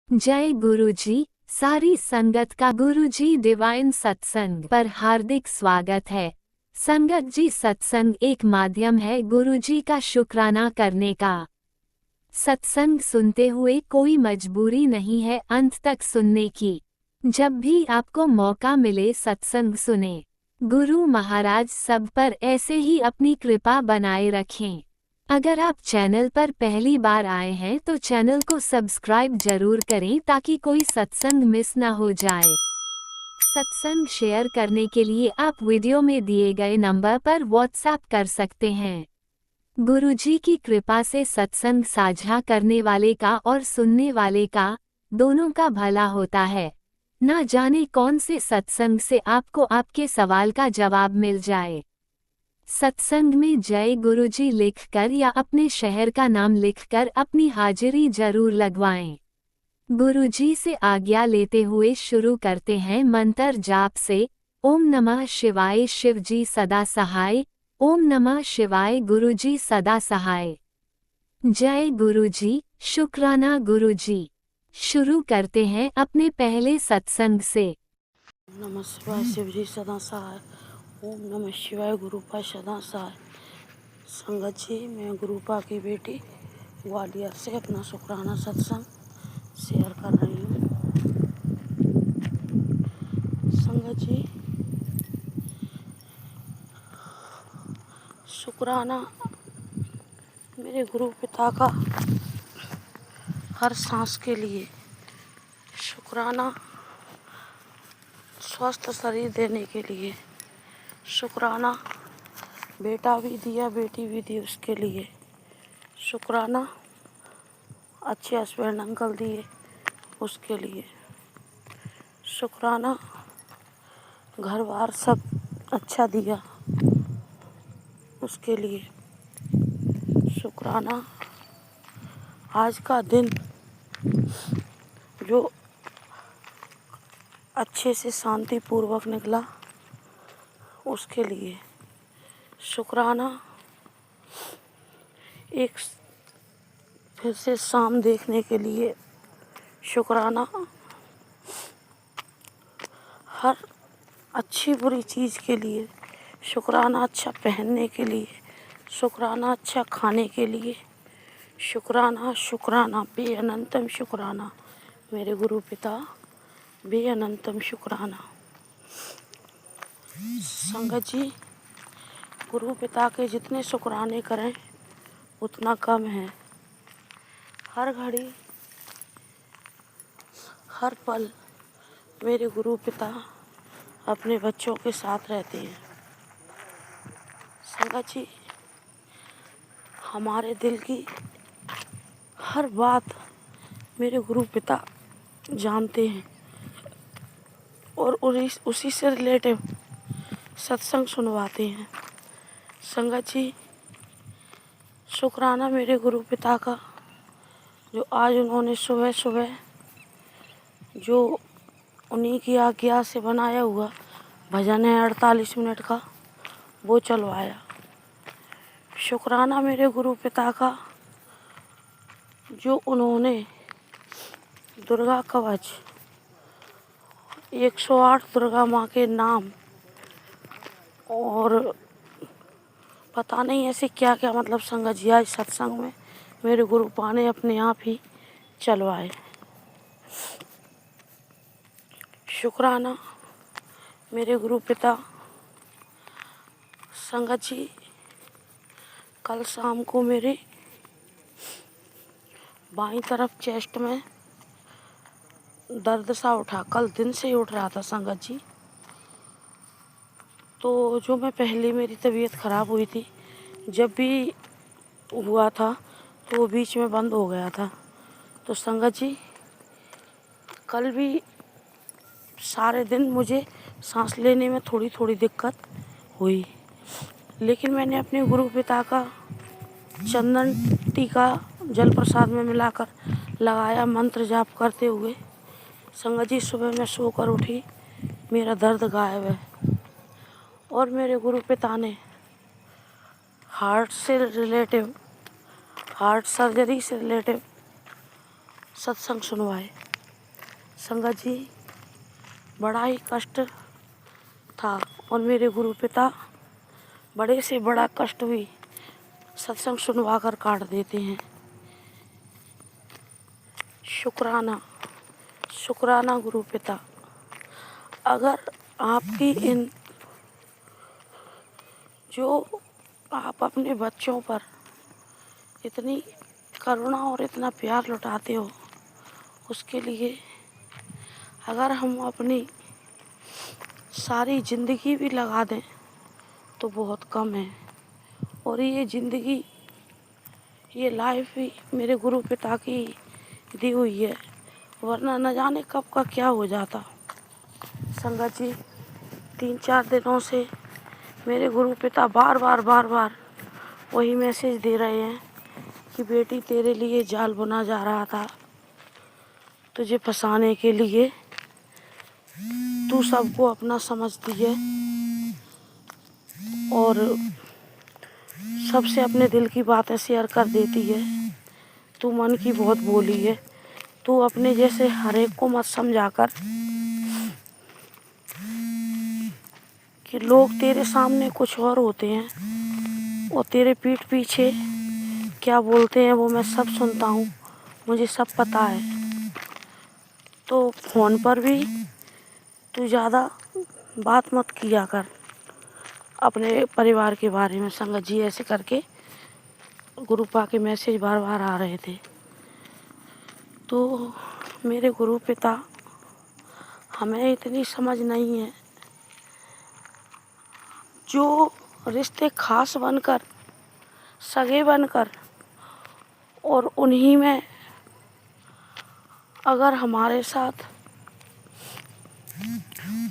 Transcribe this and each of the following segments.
जय गुरुजी। सारी संगत का गुरुजी डिवाइन सत्संग पर हार्दिक स्वागत है। संगत जी, सत्संग एक माध्यम है गुरुजी का शुक्राना करने का। सत्संग सुनते हुए कोई मजबूरी नहीं है अंत तक सुनने की। जब भी आपको मौका मिले सत्संग सुने। गुरु महाराज सब पर ऐसे ही अपनी कृपा बनाए रखें। अगर आप चैनल पर पहली बार आए हैं तो चैनल को सब्सक्राइब जरूर करें ताकि कोई सत्संग मिस ना हो जाए। सत्संग शेयर करने के लिए आप वीडियो में दिए गए नंबर पर व्हाट्सएप कर सकते हैं। गुरुजी की कृपा से सत्संग साझा करने वाले का और सुनने वाले का दोनों का भला होता है। ना जाने कौन से सत्संग से आपको आपके सवाल का जवाब मिल जाए। सत्संग में जय गुरुजी लिखकर या अपने शहर का नाम लिखकर अपनी हाजिरी जरूर लगवाएं। गुरुजी से आज्ञा लेते हुए शुरू करते हैं मंत्र जाप से। ओम नमः शिवाय, शिवजी सदा सहाय। ओम नमः शिवाय, गुरुजी सदा सहाय। जय गुरुजी, शुक्राना गुरुजी। शुरू करते हैं अपने पहले सत्संग से। नमः शिवाय, शिवजी सदा सहाय। ओम नमः शिवाय, गुरुपा सदा सहाय। संगत जी, मैं गुरुपा की बेटी ग्वालियर से अपना शुक्राना सत्संग शेयर कर रही हूँ। संगत जी, शुक्राना मेरे गुरु पिता का हर सांस के लिए। शुक्राना स्वस्थ शरीर देने के लिए। शुक्राना बेटा भी दिया, बेटी भी दी, उसके लिए। शुक्राना अच्छे हस्बैंड अंकल दिए, उसके लिए। शुक्राना घर बार सब अच्छा दिया, उसके लिए। शुक्राना आज का दिन जो अच्छे से शांति पूर्वक निकला, उसके लिए। शुक्राना एक फिर से शाम देखने के लिए। शुक्राना हर अच्छी बुरी चीज़ के लिए। शुक्राना अच्छा पहनने के लिए। शुक्राना अच्छा खाने के लिए। शुक्राना शुक्राना बेअनंतम शुक्राना मेरे गुरु पिता, बेअनंतम शुक्राना। संगत जी, गुरु पिता के जितने शुक्राने करें उतना कम है। हर घड़ी हर पल मेरे गुरु पिता अपने बच्चों के साथ रहते हैं। संगत जी, हमारे दिल की हर बात मेरे गुरु पिता जानते हैं और उसी से रिलेटिव सत्संग सुनवाते हैं। संगत जी, शुक्राना मेरे गुरु पिता का जो आज उन्होंने सुबह सुबह जो उन्हीं की आज्ञा से बनाया हुआ भजन है 48 मिनट का, वो चलवाया। शुक्राना मेरे गुरु पिता का जो उन्होंने दुर्गा कवच 108 दुर्गा माँ के नाम और पता नहीं ऐसे क्या क्या, मतलब संगत जी आज सत्संग में मेरे गुरुपा ने अपने आप ही चलवाए। शुक्राना मेरे गुरु पिता। संगत जी, कल शाम को मेरे बाईं तरफ चेस्ट में दर्द सा उठा। कल दिन से ही उठ रहा था संगत जी। तो जो मैं पहले मेरी तबीयत ख़राब हुई थी, जब भी हुआ था तो वो बीच में बंद हो गया था। तो संगत जी, कल भी सारे दिन मुझे सांस लेने में थोड़ी थोड़ी दिक्कत हुई, लेकिन मैंने अपने गुरु पिता का चंदन टीका जल प्रसाद में मिलाकर लगाया मंत्र जाप करते हुए। संगत जी, सुबह मैं सोकर उठी, मेरा दर्द गायब है। और मेरे गुरु पिता ने हार्ट सर्जरी से रिलेटिव सत्संग सुनवाए। संगत जी बड़ा ही कष्ट था और मेरे गुरु पिता बड़े से बड़ा कष्ट भी सत्संग सुनवा कर काट देते हैं। शुक्राना शुक्राना गुरु पिता। अगर आपकी इन जो आप अपने बच्चों पर इतनी करुणा और इतना प्यार लुटाते हो, उसके लिए अगर हम अपनी सारी ज़िंदगी भी लगा दें तो बहुत कम है। और ये ज़िंदगी, ये लाइफ भी मेरे गुरु पिता की दी हुई है, वरना न जाने कब का क्या हो जाता। संगत जी 3-4 दिनों से मेरे गुरु पिता बार बार वही मैसेज दे रहे हैं कि बेटी तेरे लिए जाल बुना जा रहा था, तुझे फंसाने के लिए। तू सबको अपना समझती है और सबसे अपने दिल की बातें शेयर कर देती है। तू मन की बहुत बोली है। तू अपने जैसे हर एक को मत समझाकर कि लोग तेरे सामने कुछ और होते हैं और तेरे पीठ पीछे क्या बोलते हैं वो मैं सब सुनता हूँ, मुझे सब पता है। तो फ़ोन पर भी तू ज़्यादा बात मत किया कर अपने परिवार के बारे में। संगत जी ऐसे करके गुरुपा के मैसेज बार बार आ रहे थे। तो मेरे गुरु पिता, हमें इतनी समझ नहीं है। जो रिश्ते खास बनकर, सगे बनकर और उन्हीं में अगर हमारे साथ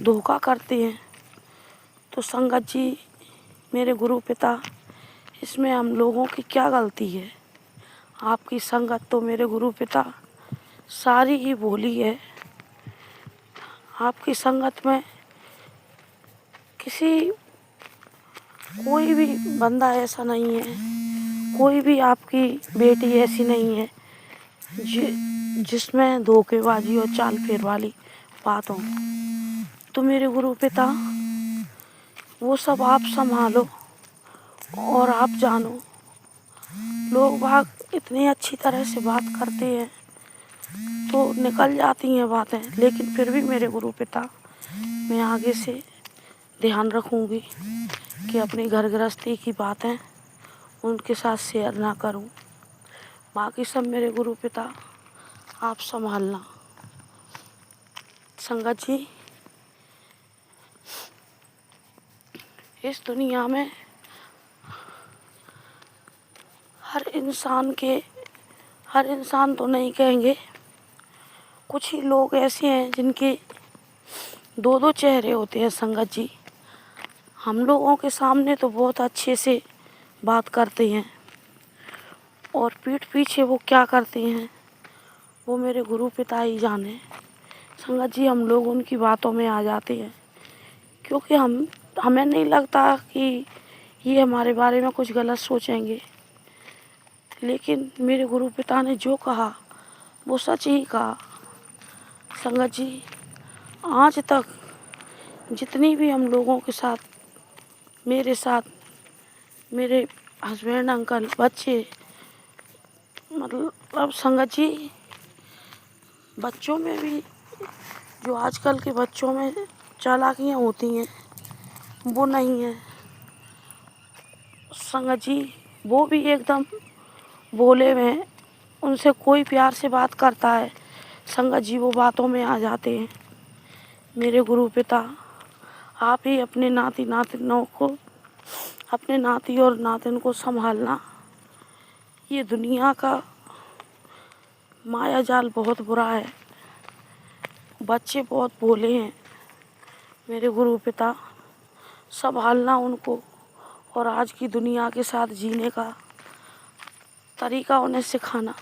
धोखा करते हैं तो संगत जी मेरे गुरु पिता, इसमें हम लोगों की क्या गलती है। आपकी संगत तो मेरे गुरु पिता सारी ही भोली है। आपकी संगत में कोई भी बंदा ऐसा नहीं है, कोई भी आपकी बेटी ऐसी नहीं है जिसमें धोखेबाजी और चाल फेर वाली बात हो। तो मेरे गुरु पिता वो सब आप संभालो और आप जानो। लोग बाग इतनी अच्छी तरह से बात करते हैं तो निकल जाती हैं बातें, लेकिन फिर भी मेरे गुरु पिता, मैं आगे से ध्यान रखूँगी कि अपनी घर गृहस्थी की बातें उनके साथ शेयर ना करूं। बाकी सब मेरे गुरु पिता आप संभालना। संगत जी इस दुनिया में हर इंसान तो नहीं कहेंगे, कुछ ही लोग ऐसे हैं जिनके 2-2 चेहरे होते हैं। संगत जी हम लोगों के सामने तो बहुत अच्छे से बात करते हैं और पीठ पीछे वो क्या करते हैं वो मेरे गुरु पिता ही जाने। संगत जी हम लोग उनकी बातों में आ जाते हैं क्योंकि हमें नहीं लगता कि ये हमारे बारे में कुछ गलत सोचेंगे, लेकिन मेरे गुरु पिता ने जो कहा वो सच ही कहा। संगत जी आज तक जितनी भी हम लोगों के साथ, मेरे साथ, मेरे हस्बैंड, अंकल, बच्चे, मतलब संगत जी बच्चों में भी जो आजकल के बच्चों में चालाकियाँ होती हैं वो नहीं है। संगत जी वो भी एकदम भोले में, उनसे कोई प्यार से बात करता है संगत जी वो बातों में आ जाते हैं। मेरे गुरु पिता आप ही अपने नाती नातिनों को, अपने नाती और नातिन को संभालना। ये दुनिया का माया जाल बहुत बुरा है, बच्चे बहुत भोले हैं। मेरे गुरु पिता संभालना उनको और आज की दुनिया के साथ जीने का तरीका उन्हें सिखाना।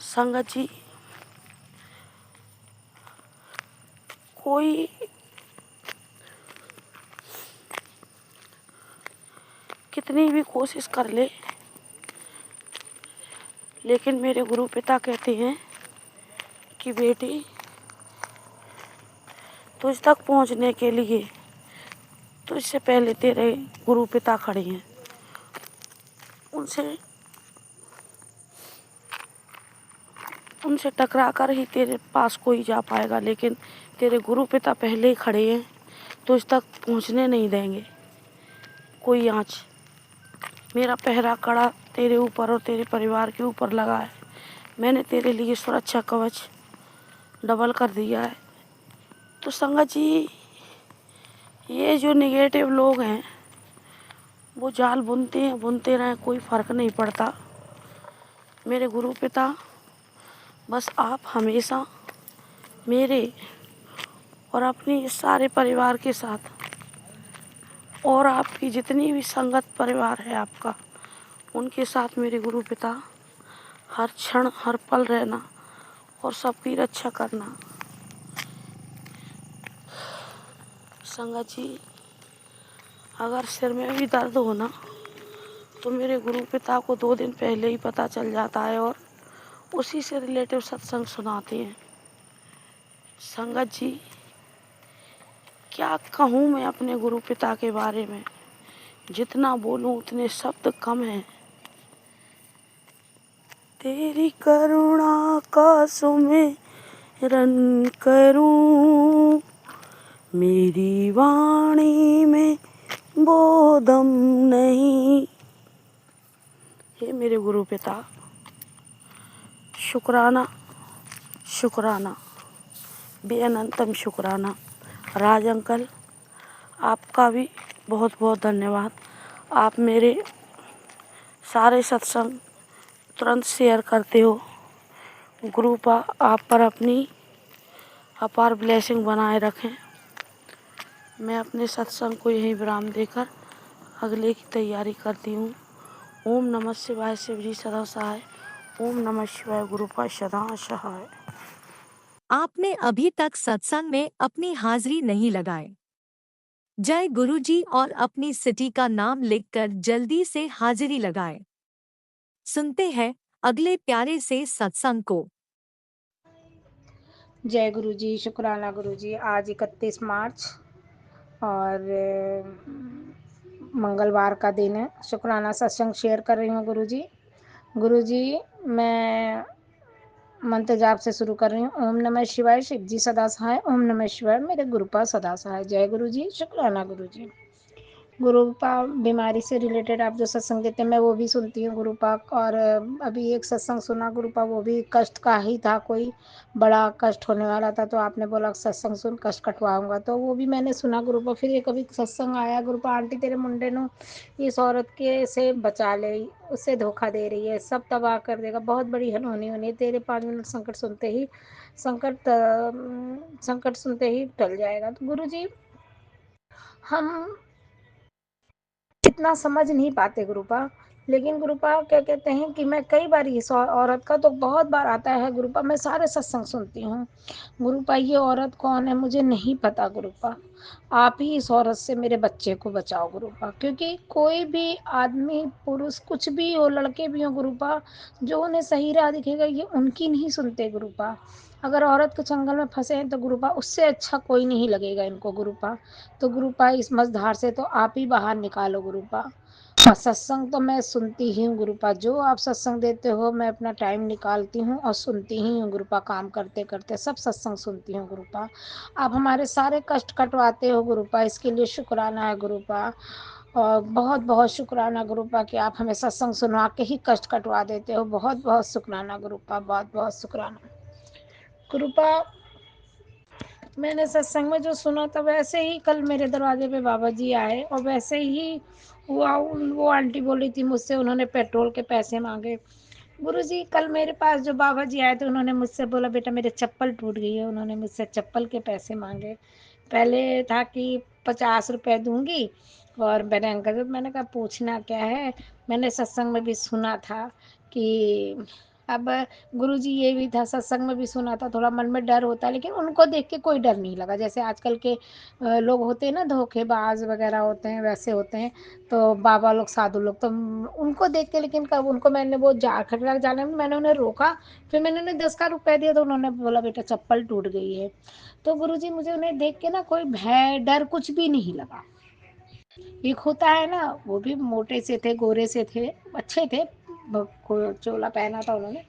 संगत जी कोई कितनी भी कोशिश कर ले, लेकिन मेरे गुरु पिता कहते हैं कि बेटी तुझ तक पहुंचने के लिए तुझसे पहले तेरे गुरु पिता खड़े हैं। उनसे उनसे टकरा कर ही तेरे पास कोई जा पाएगा, लेकिन तेरे गुरु पिता पहले ही खड़े हैं, तुझ तक पहुंचने नहीं देंगे कोई आँच। मेरा पहरा कड़ा तेरे ऊपर और तेरे परिवार के ऊपर लगा है। मैंने तेरे लिए सुरक्षा कवच डबल कर दिया है। तो संगत जी, ये जो निगेटिव लोग हैं वो जाल बुनते हैं, बुनते रहें, कोई फ़र्क नहीं पड़ता। मेरे गुरु पिता, बस आप हमेशा मेरे और अपनी सारे परिवार के साथ, और आपकी जितनी भी संगत परिवार है आपका, उनके साथ मेरे गुरु पिता हर क्षण हर पल रहना और सबकी रक्षा करना। संगत जी, अगर सिर में भी दर्द हो ना तो मेरे गुरु पिता को 2 दिन पहले ही पता चल जाता है और उसी से रिलेटिव सत्संग सुनाते हैं। संगत जी, क्या कहूँ मैं अपने गुरु पिता के बारे में, जितना बोलूँ उतने शब्द कम हैं। तेरी करुणा का सुमिरन करूं, मेरी वाणी में बोधम नहीं। हे मेरे गुरु पिता, शुक्राना शुक्राना, बेअनंतम शुक्राना। राज अंकल, आपका भी बहुत बहुत धन्यवाद। आप मेरे सारे सत्संग तुरंत शेयर करते हो। गुरु आप पर अपनी अपार ब्लेसिंग बनाए रखें। मैं अपने सत्संग को यहीं विराम देकर अगले की तैयारी करती हूँ। ओम नमः शिवाय, शिव जी सदा सहाय। ओम नमः शिवाय, गुरुपा सदा सहाय। आपने अभी तक सत्संग में अपनी हाजिरी नहीं लगाई। जय गुरुजी और अपनी सिटी का नाम लिखकर जल्दी से हाजिरी लगाएं। सुनते हैं अगले प्यारे से सत्संग को। जय गुरु जी, शुक्राना गुरु जी। आज 31 मार्च और मंगलवार का दिन है। शुक्राना सत्संग शेयर कर रही हूँ गुरु जी। गुरु जी, मैं मंत्र जाप से शुरू कर रही हूँ। ओम नमः शिवाय, शिव जी सदा सहाय। ओम नमः शिवाय, मेरे गुरुपा सदा सहाय। जय गुरु जी, शुक्राना गुरु जी। गुरुपा बीमारी से रिलेटेड आप जो सत्संग देते हैं मैं वो भी सुनती हूँ गुरुपा। और अभी एक सत्संग सुना गुरुपा, वो भी कष्ट का ही था, कोई बड़ा कष्ट होने वाला था, तो आपने बोला सत्संग सुन कष्ट कटवाऊंगा, तो वो भी मैंने सुना गुरुपा। फिर एक अभी सत्संग आया गुरुपा, आंटी तेरे मुंडे नु इस औरत के से बचा ले, उससे धोखा दे रही है, सब तबाह कर देगा, बहुत बड़ी अनहोनी होनी है, तेरे 5 मिनट संकट सुनते ही टल जाएगा। तो गुरु जी, हम इतना समझ नहीं पाते गुरुपा, लेकिन गुरुपा क्या कहते हैं कि मैं कई बार इस औरत का तो बहुत बार आता है गुरुपा, मैं सारे सत्संग सुनती हूँ गुरुपा। ये औरत कौन है मुझे नहीं पता गुरुपा, आप ही इस औरत से मेरे बच्चे को बचाओ गुरुपा। क्योंकि कोई भी आदमी पुरुष कुछ भी हो, लड़के भी हो गुरुपा, जो उन्हें सही राह दिखेगा ये उनकी नहीं सुनते गुरुपा। अगर औरत के चंगल में फंसे हैं तो गुरुपा उससे अच्छा कोई नहीं लगेगा इनको गुरुपा। तो गुरुपा इस मझधार से तो आप ही बाहर निकालो गुरुपा। और सत्संग तो मैं सुनती ही हूँ गुरुपा, जो आप सत्संग देते हो मैं अपना टाइम निकालती हूँ और सुनती ही हूँ गुरुपा। काम करते करते सब सत्संग सुनती हूँ गुरुपा। आप हमारे सारे कष्ट कटवाते हो गुरुपा, इसके लिए शुक्राना है गुरुपा। और बहुत बहुत शुक्राना गुरुपा कि आप हमें सत्संग सुनवा के ही कष्ट कटवा देते हो। बहुत बहुत शुक्राना गुरुपा, बहुत बहुत शुक्राना गुरुपा। मैंने सत्संग में जो सुना था वैसे ही कल मेरे दरवाजे पे बाबा जी आए और वैसे ही हुआ। वो आंटी बोली थी मुझसे, उन्होंने पेट्रोल के पैसे मांगे। गुरुजी, कल मेरे पास जो बाबा जी आए थे उन्होंने मुझसे बोला बेटा मेरे चप्पल टूट गई है, उन्होंने मुझसे चप्पल के पैसे मांगे। पहले था कि 50 रुपए दूंगी, और मैंने अंकल, मैंने कहा पूछना क्या है। मैंने सत्संग में भी सुना था कि अब गुरुजी ये भी था, सत्संग में भी सुना था, थोड़ा मन में डर होता है, लेकिन उनको देख के कोई डर नहीं लगा। जैसे आजकल के लोग होते हैं ना, धोखेबाज वगैरह होते हैं, वैसे होते हैं। तो बाबा लोग, साधु लोग, तो उनको देख के, लेकिन कब उनको मैंने वो खटरा जाने में मैंने उन्हें रोका। फिर मैंने उन्हें 10 का रुपए दिया, तो उन्होंने बोला बेटा चप्पल टूट गई है। तो गुरुजी मुझे उन्हें देख के ना कोई भय डर कुछ भी नहीं लगा। एक होता है ना, वो भी मोटे से थे, गोरे से थे, अच्छे थे, चोला पहना था उन्होंने,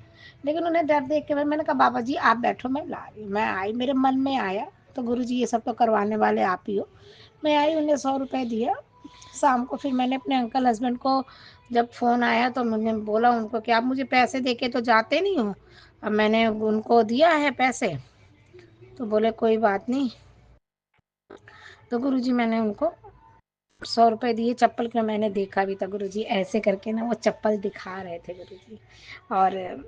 लेकिन उन्हें डर देख के मैंने कहा बाबा जी आप बैठो, मैं ला रही हूँ। मैं आई, मेरे मन में आया तो गुरु जी ये सब तो करवाने वाले आप ही हो। मैं आई, उन्हें 100 रुपये दिया। शाम को फिर मैंने अपने अंकल हस्बैंड को, जब फ़ोन आया तो मैंने बोला उनको कि आप मुझे पैसे दे के तो जाते नहीं हो, अब मैंने उनको दिया है पैसे। तो बोले कोई बात नहीं। तो गुरु जी मैंने उनको 100 रुपए दिए चप्पल के। मैंने देखा भी था गुरुजी ऐसे करके ना, वो चप्पल दिखा रहे थे गुरुजी। और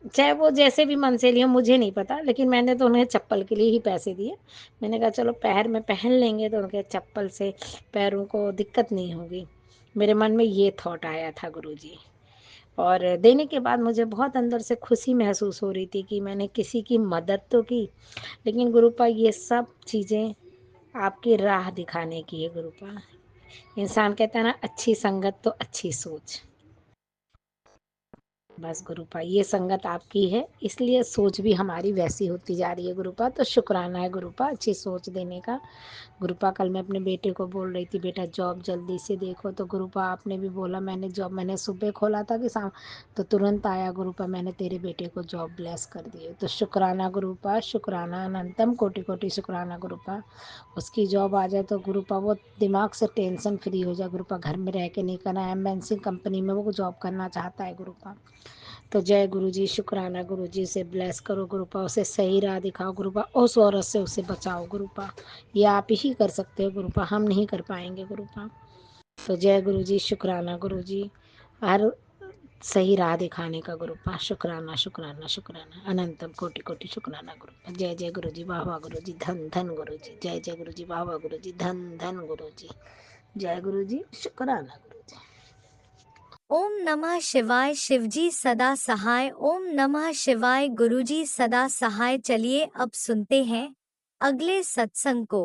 चाहे वो जैसे भी मन से लिए मुझे नहीं पता, लेकिन मैंने तो उन्हें चप्पल के लिए ही पैसे दिए। मैंने कहा चलो पैर में पहन लेंगे तो उनके चप्पल से पैरों को दिक्कत नहीं होगी। मेरे मन में ये थॉट आया था गुरुजी। और देने के बाद मुझे बहुत अंदर से खुशी महसूस हो रही थी कि मैंने किसी की मदद तो की। लेकिन गुरुपा ये सब चीज़ें आपकी राह दिखाने की है गुरुपा। इंसान कहता है ना, अच्छी संगत तो अच्छी सोच। बस गुरुपा ये संगत आपकी है, इसलिए सोच भी हमारी वैसी होती जा रही है गुरुपा। तो शुक्राना है गुरुपा अच्छी सोच देने का। गुरुपा कल मैं अपने बेटे को बोल रही थी बेटा जॉब जल्दी से देखो, तो गुरुपा आपने भी बोला, मैंने जॉब मैंने सुबह खोला था कि शाम, तो तुरंत आया गुरुपा, मैंने तेरे बेटे को जॉब ब्लेस कर दी। तो शुक्राना गुरुपा, शुक्राना, अनंतम कोटि कोटि शुक्राना गुरुपा। उसकी जॉब आ जाए तो गुरुपा वो दिमाग से टेंशन फ्री हो जाए गुरुपा, घर में रह के नहीं करना। एमएनसी कंपनी में वो जॉब करना चाहता है गुरुपा। तो जय गुरु जी, शुक्राना गुरु जी, से ब्लेस करो गुरुपा, उसे सही राह दिखाओ गुरुपा, उस औरत से उसे बचाओ गुरुपा। ये आप ही कर सकते हो गुरुपा, हम नहीं कर पाएंगे गुरुपा। तो जय गुरु जी, शुक्राना गुरु जी, हर सही राह दिखाने का गुरुपा। शुक्राना शुक्राना शुक्राना, अनंतम कोटि कोटि शुक्राना गुरुपा। जय जय गुरु जी, वाह वाह गुरु जी, धन धन गुरु जी। जय जय गुरु जी, वाह वाह गुरु जी, धन धन गुरु जी। जय गुरु जी, शुक्राना गुरु जी। ओम नमः शिवाय। शिवजी सदा सहाय। ओम नमः शिवाय। गुरुजी सदा सहाय। चलिए अब सुनते हैं अगले सत्संग को।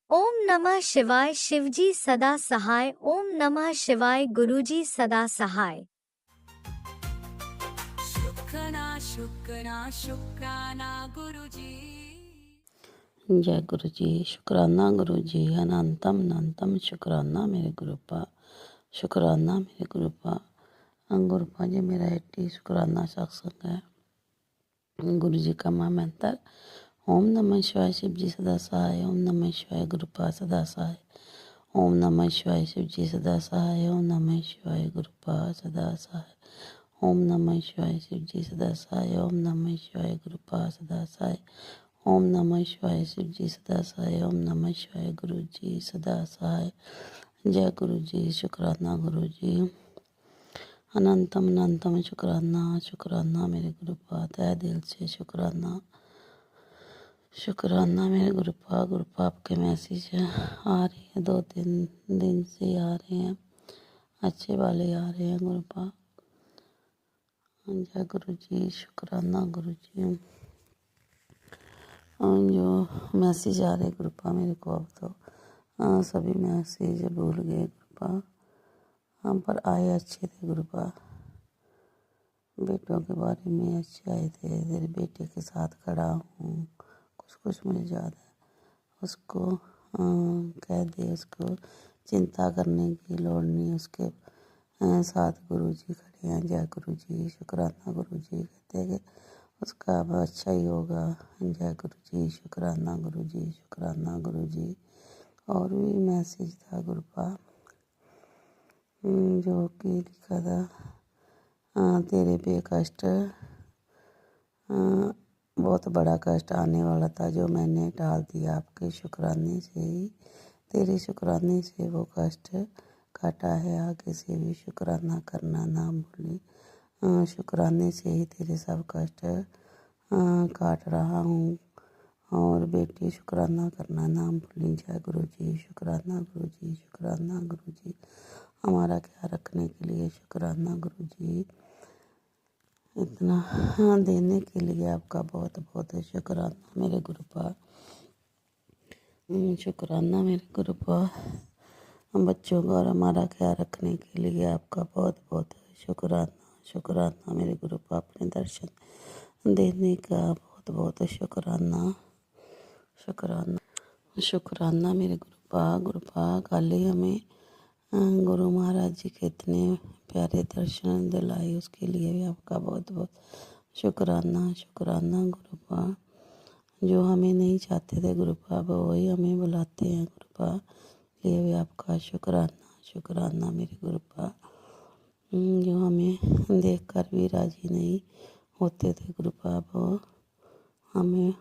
ओम नमः शिवाय। शिवजी सदा सहाय। ओम नमः शिवाय। गुरुजी सदा सहाय। शुक्राना शुक्राना शुक्राना गुरुजी। जय गुरु जी, शुक्राना गुरु जी, अनंतम अनंतम शुक्राना मेरे गुरुपा, शुक्राना मेरे गुरुपा। गुरुपा जी मेरा 80 शुक्राना सत्संग है। गुरु जी का महामंत्र ओम नमः शिवाय। शिव जी सदा सहाय। ओम नमः शिवाय। गुरुपा सदा सहाय। ओम नमः शिवाय। शिव जी सदा सहाय। ओम नमः शिवाय। गुरुपा सदा सहाय। ओम नमः शिवाय। शिव जी सदा सहाय। ओम नमः शिवाय। गुरुपा सदा सहाय। ओम नमः शिवाय। शिव जी सदा सहाय। ओम नमः शिवाय। गुरु जी सदा सहाय। जय गुरु जी, शुक्राना गुरु जी, अनंतम अनंतम शुक्राना, शुक्राना मेरे गुरुपा, तहे दिल से शुक्राना, शुक्राना मेरे गुरुपा। गुरुपा आपके मैसेज आ रही है, 2-3 दिन से आ रहे हैं, अच्छे वाले आ रहे हैं गुरुपा। जय गुरु जी, शुक्राना गुरु जी। जो मैसेज आ रहे गुरुपा मेरे को, अब तो सभी मैसेज भूल गए गुरुपा, हम पर आए अच्छे थे गुरुपा। बेटों के बारे में अच्छे आए थे, तेरे बेटे के साथ खड़ा हूँ, कुछ कुछ मुझे याद है। उसको कह दे, उसको चिंता करने की लोड़ नहीं, उसके साथ गुरु जी खड़े हैं। जय गुरु जी, शुक्राना गुरु जी, कहते हैं कि उसका अब अच्छा ही होगा। जय गुरु जी, शुक्राना गुरु जी, शुक्राना गुरु जी। और भी मैसेज था गुरुपा जो कि लिखा था, तेरे पे कष्ट, बहुत बड़ा कष्ट आने वाला था जो मैंने टाल दिया आपके शुक्राने से ही, तेरे शुक्राने से वो कष्ट काटा है। आगे से भी शुक्राना करना ना भूली, शुक्राने से ही तेरे सब कष्ट काट रहा हूँ। और बेटी शुक्राना करना ना भूली। जय गुरु जी, शुक्राना गुरु जी, शुक्राना गुरु जी, हमारा ख्याल रखने के लिए शुक्राना गुरु जी। इतना देने के लिए आपका बहुत बहुत शुक्राना मेरे गुरुपा। शुक्राना मेरे गुरुपा। हम बच्चों का और हमारा ख्याल रखने के लिए आपका बहुत बहुत शुक्राना। शुक्राना मेरे गुरुपा। अपने दर्शन देने का बहुत बहुत शुक्राना। शुक्राना शुक्राना मेरे गुरुपा। गुरुपा कल ही हमें गुरु महाराज जी के इतने प्यारे दर्शन दिलाए, उसके लिए भी आपका बहुत बहुत शुक्राना। शुक्राना गुरुपा। जो हमें नहीं चाहते थे गुरुपा, वो वही हमें बुलाते हैं गुरुपा, लिए भी आपका शुक्राना। शुक्राना मेरे गुरुपा। जो हमें देखकर भी राजी नहीं होते थे गुरुपा, वो हमें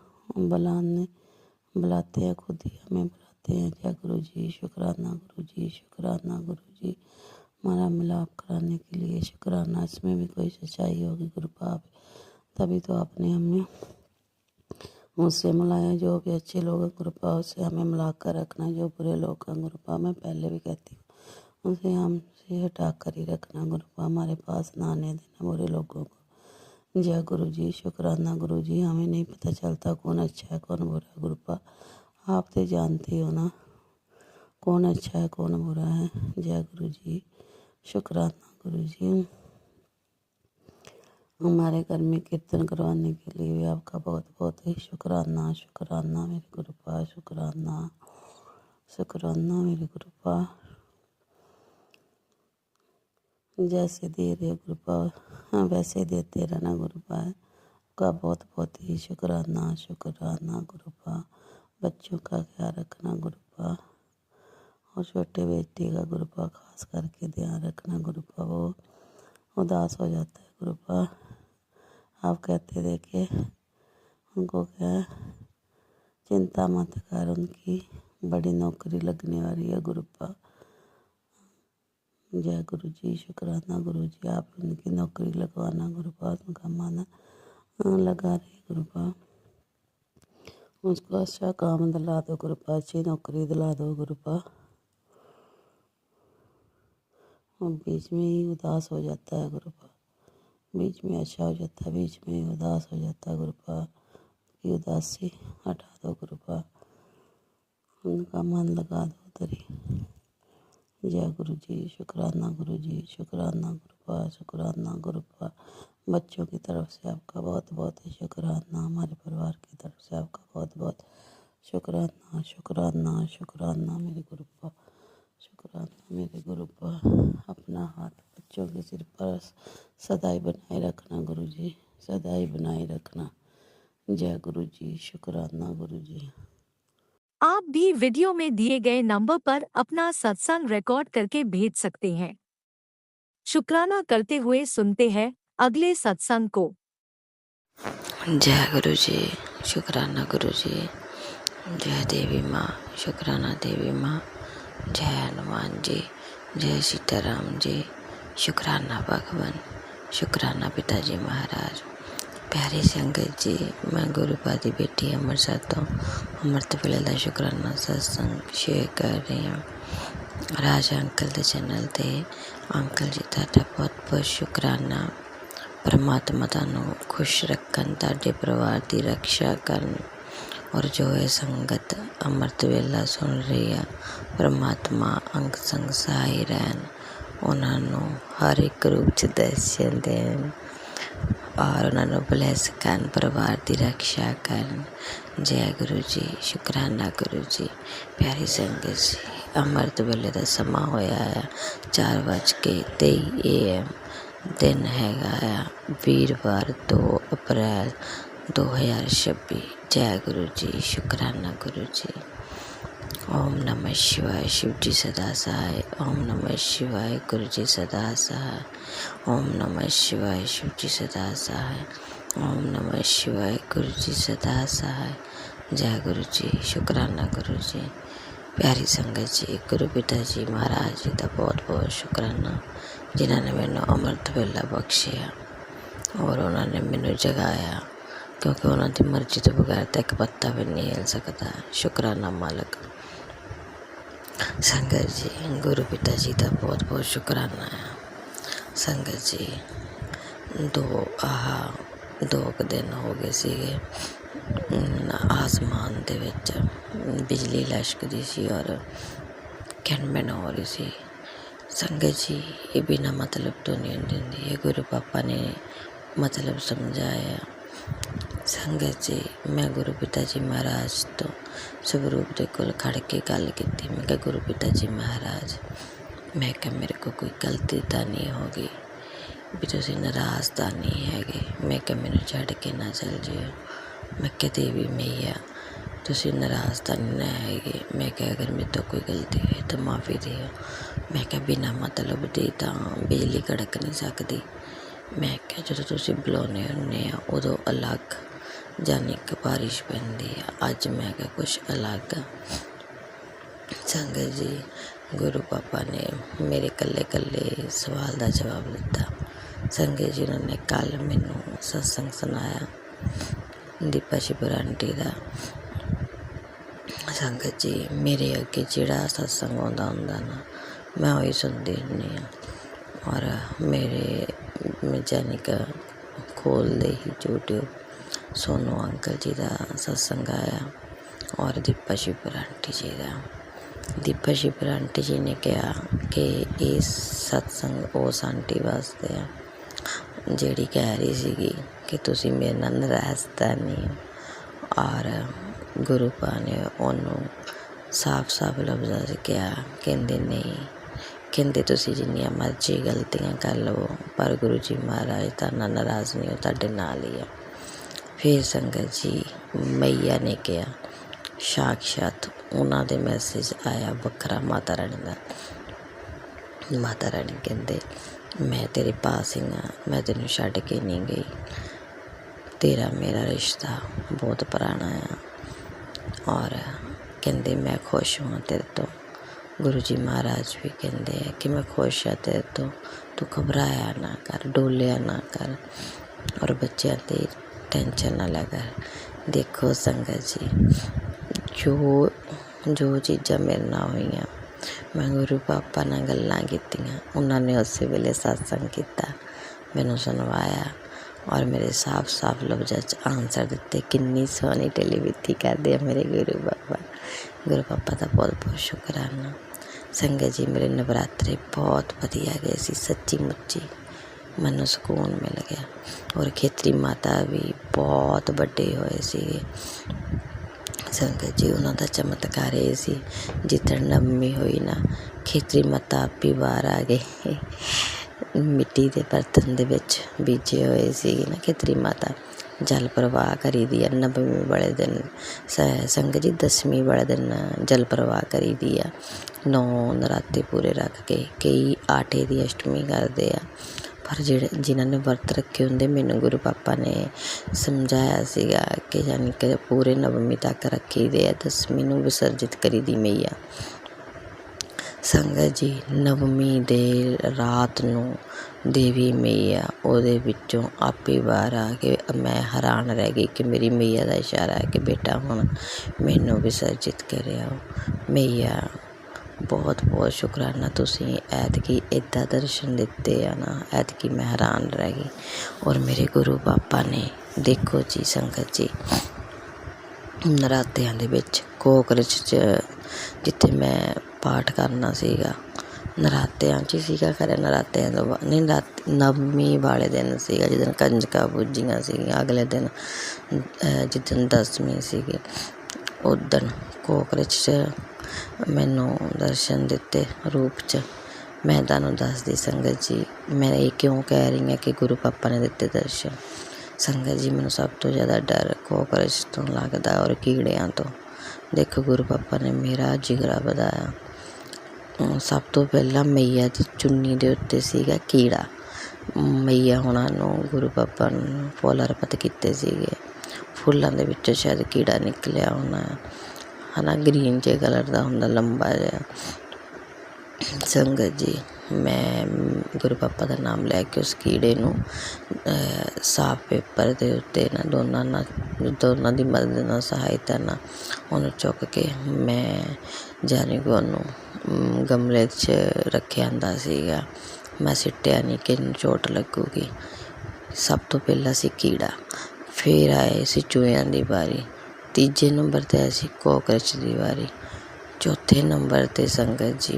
बुलाते हैं, खुद ही हमें बुलाते हैं। जय गुरु जी। शुक्राना गुरु जी। शुक्राना गुरु जी। हमारा मिलाप कराने के लिए शुक्राना। इसमें भी कोई सच्चाई होगी गुरुपा, तभी तो आपने हमें मुझसे मिलाया। जो भी अच्छे लोग हैं गुरुपा, उससे हमें मिला कर रखना। जो बुरे लोग हैं गुरुपा, मैं पहले भी कहती हूँ, उनसे हमसे हटा कर ही रखना गुरुपा। हमारे पास ना आने देना बुरे लोगों को। जय गुरु जी। शुक्राना गुरु जी। हमें नहीं पता चलता कौन अच्छा है कौन बुरा है गुरुपा, आप तो जानते हो ना कौन अच्छा है कौन बुरा है। जय गुरु जी। शुक्राना गुरु जी। हमारे घर में कीर्तन करवाने के लिए भी आपका बहुत बहुत ही शुक्राना। शुक्राना मेरे गुरुपा। शुक्राना शुक्राना मेरे गुरुपा। जैसे दे रहे गुरुपा, हाँ वैसे देते रहना गुरुपा। का बहुत बहुत ही शुक्राना। शुक्राना गुरुपा। बच्चों का ख्याल रखना गुरुपा, और छोटे बेटे का गुरुपा खास करके ध्यान रखना गुरुपा। वो उदास हो जाता है गुरुपा। आप कहते थे कि उनको क्या चिंता मत कर, उनकी बड़ी नौकरी लगने वाली है गुरुपा। जय गुरु जी। शुक्राना गुरु जी। आप उनकी नौकरी लगवाना गुरुपा, उनका माना लगा रही गुरुपा। उसको अच्छा काम दिला दो गुरुपा, अच्छी नौकरी दिला दो गुरुपा। और बीच में ही उदास हो जाता है गुरुपा, बीच में अच्छा हो जाता है, बीच में ही उदास हो जाता है गुरुपा। की उदासी हटा दो गुरुपा, उनका मन लगा दो तरी। जय गुरु जी। शुक्राना गुरु जी। शुक्राना गुरुपा। शुक्राना गुरुपा। बच्चों की तरफ से आपका बहुत बहुत शुक्राना। हमारे परिवार की तरफ से आपका बहुत बहुत शुक्राना। शुक्राना शुक्राना मेरे गुरुपा। शुक्राना मेरे गुरुपा। अपना हाथ बच्चों के सिर पर सदाई बनाए रखना गुरु जी, सदाई बनाए रखना। जय गुरु जी। शुक्राना गुरु जी। आप भी वीडियो में दिए गए नंबर पर अपना सत्संग रिकॉर्ड करके भेज सकते हैं। शुक्राना करते हुए सुनते हैं अगले सत्संग को। जय गुरु जी। शुक्राना गुरु जी। जय देवी माँ। शुक्राना देवी माँ। जय हनुमान जी। जय सीताराम जी। शुक्राना भगवान। शुक्राना पिताजी महाराज। प्यारी संगत जी, मैं गुरुपा दी बेटी अमृतसर तो अमृत वेले दा शुक्राना सत्संग शेयर कर रही हूँ। राज अंकल दे चैनल ते अंकल जी ਤੁਹਾਡਾ ਬਹੁਤ ਸ਼ੁਕਰਾਨਾ। परमात्मा ਤੁਹਾਨੂੰ खुश रखन, ਤੁਹਾਡੇ परिवार की रक्षा करन, और जो ये संगत अमृत वेला सुन रही है, परमात्मा अंग संग सहाय रहन, उन्होंने हर एक रूप च दर्शन देन, और उन्होंने ब्लैस करन, परिवार की रक्षा करन। जय गुरु जी। शुक्राना गुरु जी। प्यारी संगत जी, अमृत वेले का समा होया है 4:23 AM। दिन हैगा वीरवार 2 अप्रैल 2026। जय गुरु जी। शुक्राना गुरु जी। ओम नमः शिवाय। शिव जी सदा सहाय। ओम नमः शिवाय। गुरु जी सदा सहाय। ओम नमः शिवाय। शिव जी सदा सहाय। ओम नमः शिवाय। गुरु जी सदा सहाय। जय गुरु जी। शुक्राना गुरु जी। प्यारी संगत जी, गुरु पिता जी महाराज जी का बहुत बहुत शुक्राना, जिन्होंने मैंने अमृत वेला बख्शिया और उन्होंने मैंने जगाया, क्योंकि उन्होंने मर्जी तो बगैर तो एक पत्ता भी नहीं हिल सकता। शुक्राना मालक। संगत जी, गुरु पिता जी का बहुत बहुत शुक्राना है। संगत जी, ਦੋ ਕੁ ਦਿਨ ਹੋ ਗਏ ਸੀਗੇ, ਆਸਮਾਨ ਦੇ ਵਿੱਚ ਬਿਜਲੀ ਲਿਸ਼ਕਦੀ ਸੀ ਔਰ ਕਿਣਮਿਣ ਹੋ ਰਹੀ ਸੀ। ਸੰਗਤ ਜੀ, ਇਹ ਬਿਨਾਂ ਮਤਲਬ ਤੋਂ ਨਹੀਂ ਦਿੰਦੀ, ਇਹ ਗੁਰੂ ਪਾਪਾ ਨੇ ਮਤਲਬ ਸਮਝਾਇਆ। ਸੰਗਤ ਜੀ, ਮੈਂ ਗੁਰੂ ਪਿਤਾ ਜੀ ਮਹਾਰਾਜ ਤੋਂ ਸਵਰੂਪ ਦੇ ਕੋਲ ਖੜ੍ਹ ਕੇ ਗੱਲ ਕੀਤੀ। ਮੈਂ ਕਿਹਾ, ਗੁਰੂ ਪਿਤਾ ਜੀ ਮਹਾਰਾਜ, ਮੈਂ ਕਿਹਾ ਮੇਰੇ ਕੋਲ ਕੋਈ ਗਲਤੀ ਤਾਂ ਨਹੀਂ ਹੋ ਗਈ ਵੀ ਤੁਸੀਂ ਨਾਰਾਜ਼ ਤਾਂ ਨਹੀਂ ਹੈਗੇ। ਮੈਂ ਕਿਹਾ ਮੈਨੂੰ ਛੱਡ ਕੇ ਨਾ ਚੱਲ ਜਿਓ। ਮੈਂ ਕਿਹਾ ਦੇਵੀ ਮਈਆ, ਤੁਸੀਂ ਨਾਰਾਜ਼ ਤਾਂ ਨਹੀਂ ਨਾ ਹੈਗੇ। ਮੈਂ ਕਿਹਾ ਅਗਰ ਮੇਰੇ ਤੋਂ ਕੋਈ ਗਲਤੀ ਹੋਈ ਤਾਂ ਮਾਫੀ ਦਿਓ। ਮੈਂ ਕਿਹਾ ਬਿਨਾਂ ਮਤਲਬ ਦੀ ਤਾਂ ਬਿਜਲੀ ਕੜਕ ਨਹੀਂ ਸਕਦੀ। ਮੈਂ ਕਿਹਾ ਜਦੋਂ ਤੁਸੀਂ ਬੁਲਾਉਂਦੇ ਹੁੰਦੇ ਆ ਉਦੋਂ ਅਲੱਗ ਜਾਨੀ ਕਿ ਬਾਰਿਸ਼ ਪੈਂਦੀ ਆ, ਅੱਜ ਮੈਂ ਕਿਹਾ ਕੁਛ ਅਲੱਗ ਆ। ਸੰਗਤ ਜੀ, ਗੁਰੂ ਪਾਪਾ ਨੇ ਮੇਰੇ ਇਕੱਲੇ ਸਵਾਲ ਦਾ ਜਵਾਬ ਦਿੱਤਾ। ਸੰਗਤ ਜੀ, ਉਹਨਾਂ ਨੇ ਕੱਲ੍ਹ ਮੈਨੂੰ ਸਤਸੰਗ ਸੁਣਾਇਆ ਦੀਪਾ ਸ਼ਿਵਰ ਆਂਟੀ ਦਾ। ਸੰਗਤ ਜੀ, ਮੇਰੇ ਅੱਗੇ ਜਿਹੜਾ ਸਤਸੰਗ ਆਉਂਦਾ ਹੁੰਦਾ ਨਾ, ਮੈਂ ਉਹੀ ਸੁਣਦੀ ਹੁੰਦੀ ਹਾਂ। ਔਰ ਮੇਰੇ ਜਾਨੀ ਕਿ ਖੋਲ੍ਹਦੇ ਹੀ ਯੂਟਿਊਬ ਸੋਨੂ ਅੰਕਲ ਜੀ ਦਾ ਸਤਸੰਗ ਆਇਆ ਔਰ ਦੀਪਾ ਸ਼ਿਵਰ ਆਂਟੀ ਜੀ ਦਾ। ਦੀਪਾ ਸ਼ਿਵਰ ਆਂਟੀ ਜੀ ਨੇ ਕਿਹਾ ਕਿ ਇਹ ਸਤਸੰਗ ਉਸ ਆਂਟੀ ਵਾਸਤੇ ਆ ਜਿਹੜੀ ਕਹਿ ਰਹੀ ਸੀਗੀ ਕਿ ਤੁਸੀਂ ਮੇਰੇ ਨਾਲ ਨਾਰਾਜ਼ ਤਾਂ ਨਹੀਂ ਹੋ। ਔਰ ਗੁਰੂ ਪਾ ਨੇ ਉਹਨੂੰ ਸਾਫ਼ ਲਫ਼ਜ਼ਾਂ 'ਚ ਕਿਹਾ, ਕਹਿੰਦੇ ਨਹੀਂ, ਕਹਿੰਦੇ ਤੁਸੀਂ ਜਿੰਨੀਆਂ ਮਰਜ਼ੀ ਗਲਤੀਆਂ ਕਰ ਲਵੋ ਪਰ ਗੁਰੂ ਜੀ ਮਹਾਰਾਜ ਤਾਂ ਨਾਰਾਜ਼ ਨਹੀਂ, ਉਹ ਤੁਹਾਡੇ ਨਾਲ ਹੀ ਆ। ਫਿਰ ਸੰਗਤ ਜੀ, ਮਈਆ ਨੇ ਕਿਹਾ, ਸਾਕਸ਼ਾਤ ਉਹਨਾਂ ਦੇ ਮੈਸੇਜ ਆਇਆ ਵੱਖਰਾ ਮਾਤਾ ਰਾਣੀ ਦਾ। ਮਾਤਾ ਰਾਣੀ ਕਹਿੰਦੇ ਮੈਂ ਤੇਰੇ ਪਾਸ ਹੀ ਹਾਂ, ਮੈਂ ਤੈਨੂੰ ਛੱਡ ਕੇ ਨਹੀਂ ਗਈ, ਤੇਰਾ ਮੇਰਾ ਰਿਸ਼ਤਾ ਬਹੁਤ ਪੁਰਾਣਾ ਆ। ਔਰ ਕਹਿੰਦੇ ਮੈਂ ਖੁਸ਼ ਹਾਂ ਤੇਰੇ ਤੋਂ। ਗੁਰੂ ਜੀ ਮਹਾਰਾਜ ਵੀ ਕਹਿੰਦੇ ਆ ਕਿ ਮੈਂ ਖੁਸ਼ ਹਾਂ ਤੇਰੇ ਤੋਂ, ਤੂੰ ਘਬਰਾਇਆ ਨਾ ਕਰ, ਡੋਲਿਆ ਨਾ ਕਰ ਔਰ ਬੱਚਿਆਂ ਦੀ ਟੈਨਸ਼ਨ ਨਾ ਲੈ ਕਰ। ਦੇਖੋ ਸੰਗਤ ਜੀ, ਜੋ ਚੀਜ਼ਾਂ ਮੇਰੇ ਨਾਲ ਹੋਈਆਂ, ਮੈਂ ਗੁਰੂ ਪਾਪਾ ਨਾਲ ਗੱਲਾਂ ਕੀਤੀਆਂ, ਉਹਨਾਂ ਨੇ ਉਸੇ ਵੇਲੇ ਸਤਸੰਗ ਕੀਤਾ, ਮੈਨੂੰ ਸੁਣਵਾਇਆ ਔਰ ਮੇਰੇ ਸਾਫ਼ ਲਫ਼ਜ਼ਾਂ 'ਚ ਆਨਸਰ ਦਿੱਤੇ। ਕਿੰਨੀ ਸੋਹਣੀ ਟੈਲੀਵਿਥੀ ਕਰਦੇ ਆ ਮੇਰੇ ਗੁਰੂ ਪਾਪਾ। ਗੁਰੂ ਪਾਪਾ ਦਾ ਬਹੁਤ ਸ਼ੁਕਰਾਨਾ। ਸੰਗਤ ਜੀ, ਮੇਰੇ ਨਵਰਾਤਰੇ ਬਹੁਤ ਵਧੀਆ ਗਏ ਸੀ, ਸੱਚੀ ਮੁੱਚੀ ਮੈਨੂੰ ਸਕੂਨ ਮਿਲ ਗਿਆ। ਔਰ ਖੇਤਰੀ ਮਾਤਾ ਵੀ ਬਹੁਤ ਵੱਡੇ ਹੋਏ ਸੀਗੇ। ਸੰਗਤ ਜੀ, ਉਹਨਾਂ ਦਾ ਚਮਤਕਾਰ ਇਹ ਸੀ, ਜਿੱਦਣ ਨਵਮੀ ਹੋਈ ਨਾ, ਖੇਤਰੀ ਮਾਤਾ ਆਪੀ ਬਾਹਰ ਆ ਗਏ। ਮਿੱਟੀ ਦੇ ਬਰਤਨ ਦੇ ਵਿੱਚ ਬੀਜੇ ਹੋਏ ਸੀਗੇ ਨਾ ਖੇਤਰੀ ਮਾਤਾ। ਜਲ ਪ੍ਰਵਾਹ ਕਰੀ ਦੀ ਆ ਨਵਮੀ ਵਾਲੇ ਦਿਨ। ਸੰਗਤ ਜੀ, ਦਸਵੀਂ ਵਾਲੇ ਦਿਨ ਜਲ ਪ੍ਰਵਾਹ ਕਰੀ ਦੀ ਆ। 9 ਨਰਾਤੇ ਪੂਰੇ ਰੱਖ ਕੇ, ਕਈ ਆਟੇ ਦੀ ਅਸ਼ਟਮੀ ਕਰਦੇ ਆ, ਪਰ ਜਿਨ੍ਹਾਂ ਨੇ ਵਰਤ ਰੱਖੇ ਹੁੰਦੇ, ਮੈਨੂੰ ਗੁਰੂ ਪਾਪਾ ਨੇ ਸਮਝਾਇਆ ਸੀਗਾ ਕਿ ਯਾਨੀ ਕਿ ਪੂਰੇ ਨਵਮੀ ਤੱਕ ਰੱਖੀ ਦੇ ਆ, ਦਸਵੀਂ ਨੂੰ ਵਿਸਰਜਿਤ ਕਰੀ ਦੀ ਮਈਆ। ਸੰਗਤ ਜੀ, ਨਵਮੀ ਦੇ ਰਾਤ ਨੂੰ ਦੇਵੀ ਮਈਆ ਉਹਦੇ ਵਿੱਚੋਂ ਆਪੇ ਬਾਹਰ ਆ ਕੇ, ਮੈਂ ਹੈਰਾਨ ਰਹਿ ਗਈ ਕਿ ਮੇਰੀ ਮਈਆ ਦਾ ਇਸ਼ਾਰਾ ਹੈ ਕਿ ਬੇਟਾ ਹੁਣ ਮੈਨੂੰ ਵਿਸਰਜਿਤ ਕਰਿਆ। ਮਈਆ ਬਹੁਤ ਸ਼ੁਕਰਾਨਾ, ਤੁਸੀਂ ਐਤਕੀ ਇੱਦਾਂ ਦਰਸ਼ਨ ਦਿੱਤੇ ਆ ਨਾ, ਐਤਕੀ ਮੈਂ ਹੈਰਾਨ ਰਹਿ ਗਈ। ਔਰ ਮੇਰੇ ਗੁਰੂ ਪਾਪਾ ਨੇ, ਦੇਖੋ ਜੀ ਸੰਗਤ ਜੀ, ਨਰਾਤਿਆਂ ਦੇ ਵਿੱਚ ਕੋਕਰਚ 'ਚ ਜਿੱਥੇ ਮੈਂ ਪਾਠ ਕਰਨਾ ਸੀਗਾ, ਨਰਾਤਿਆਂ 'ਚ ਹੀ ਸੀਗਾ, ਖਰੇ ਨਰਾਤਿਆਂ ਤੋਂ ਬਾਅਦ ਨਹੀਂ, ਨਵਮੀ ਵਾਲੇ ਦਿਨ ਸੀਗਾ, ਜਿੱਦਣ ਕੰਜਕਾਂ ਪੂਜੀਆਂ ਸੀਗੀਆਂ। ਅਗਲੇ ਦਿਨ ਜਿੱਦਣ ਦਸਵੀਂ ਸੀਗੀ, ਉਦਣ ਕੋਕਰਚ 'ਚ ਮੈਨੂੰ ਦਰਸ਼ਨ ਦਿੱਤੇ ਰੂਪ 'ਚ। ਮੈਂ ਤੁਹਾਨੂੰ ਦੱਸਦੀ ਸੰਗਤ ਜੀ, ਮੈਂ ਇਹ ਕਿਉਂ ਕਹਿ ਰਹੀ ਹਾਂ ਕਿ ਗੁਰੂ ਪਾਪਾ ਨੇ ਦਿੱਤੇ ਦਰਸ਼ਨ। ਸੰਗਤ ਜੀ, ਮੈਨੂੰ ਸਭ ਤੋਂ ਜ਼ਿਆਦਾ ਡਰ ਕੋਕਰਚ ਤੋਂ ਲੱਗਦਾ ਔਰ ਕੀੜਿਆਂ ਤੋਂ। ਦੇਖੋ ਗੁਰੂ ਪਾਪਾ ਨੇ ਮੇਰਾ ਜਿਗਰਾ ਵਧਾਇਆ। ਸਭ ਤੋਂ ਪਹਿਲਾਂ ਮਈਆ ਦੀ ਚੁੰਨੀ ਦੇ ਉੱਤੇ ਸੀਗਾ ਕੀੜਾ। ਮਈਆ ਹੁਣਾਂ ਨੂੰ ਗੁਰੂ ਪਾਪਾ ਨੂੰ ਫੁੱਲ ਅਰਪਿਤ ਕੀਤੇ ਸੀਗੇ, ਫੁੱਲਾਂ ਦੇ ਵਿੱਚੋਂ ਸ਼ਾਇਦ ਕੀੜਾ ਨਿਕਲਿਆ ਹੋਣਾ ਹੈ ਨਾ, ਗਰੀਨ ਜਿਹੇ ਕਲਰ ਦਾ ਹੁੰਦਾ, ਲੰਬਾ ਜਿਹਾ। ਸੰਗਤ ਜੀ, ਮੈਂ ਗੁਰੂ ਪਾਪਾ ਦਾ ਨਾਮ ਲੈ ਕੇ ਉਸ ਕੀੜੇ ਨੂੰ ਸਾਫ਼ ਪੇਪਰ ਦੇ ਉੱਤੇ ਨਾ ਦੋਨਾਂ ਦੀ ਮਦਦ ਨਾਲ, ਸਹਾਇਤਾ ਨਾਲ ਉਹਨੂੰ ਚੁੱਕ ਕੇ ਮੈਂ ਜਾਨੀ ਕਿ ਉਹਨੂੰ ਗਮਲੇ 'ਚ ਰੱਖਿਆ ਹੁੰਦਾ ਸੀਗਾ। ਮੈਂ ਸਿੱਟਿਆ ਨਹੀਂ ਕਿ ਇਹਨੂੰ ਚੋਟ ਲੱਗੂਗੀ। ਸਭ ਤੋਂ ਪਹਿਲਾਂ ਸੀ ਕੀੜਾ, ਫਿਰ ਆਏ ਸੀ ਚੂਹਿਆਂ ਦੀ ਵਾਰੀ, ਤੀਜੇ ਨੰਬਰ 'ਤੇ ਆਈ ਸੀ ਕੋਕਰਚ ਦੀ ਵਾਰੀ, ਚੌਥੇ ਨੰਬਰ 'ਤੇ ਸੰਗਤ ਜੀ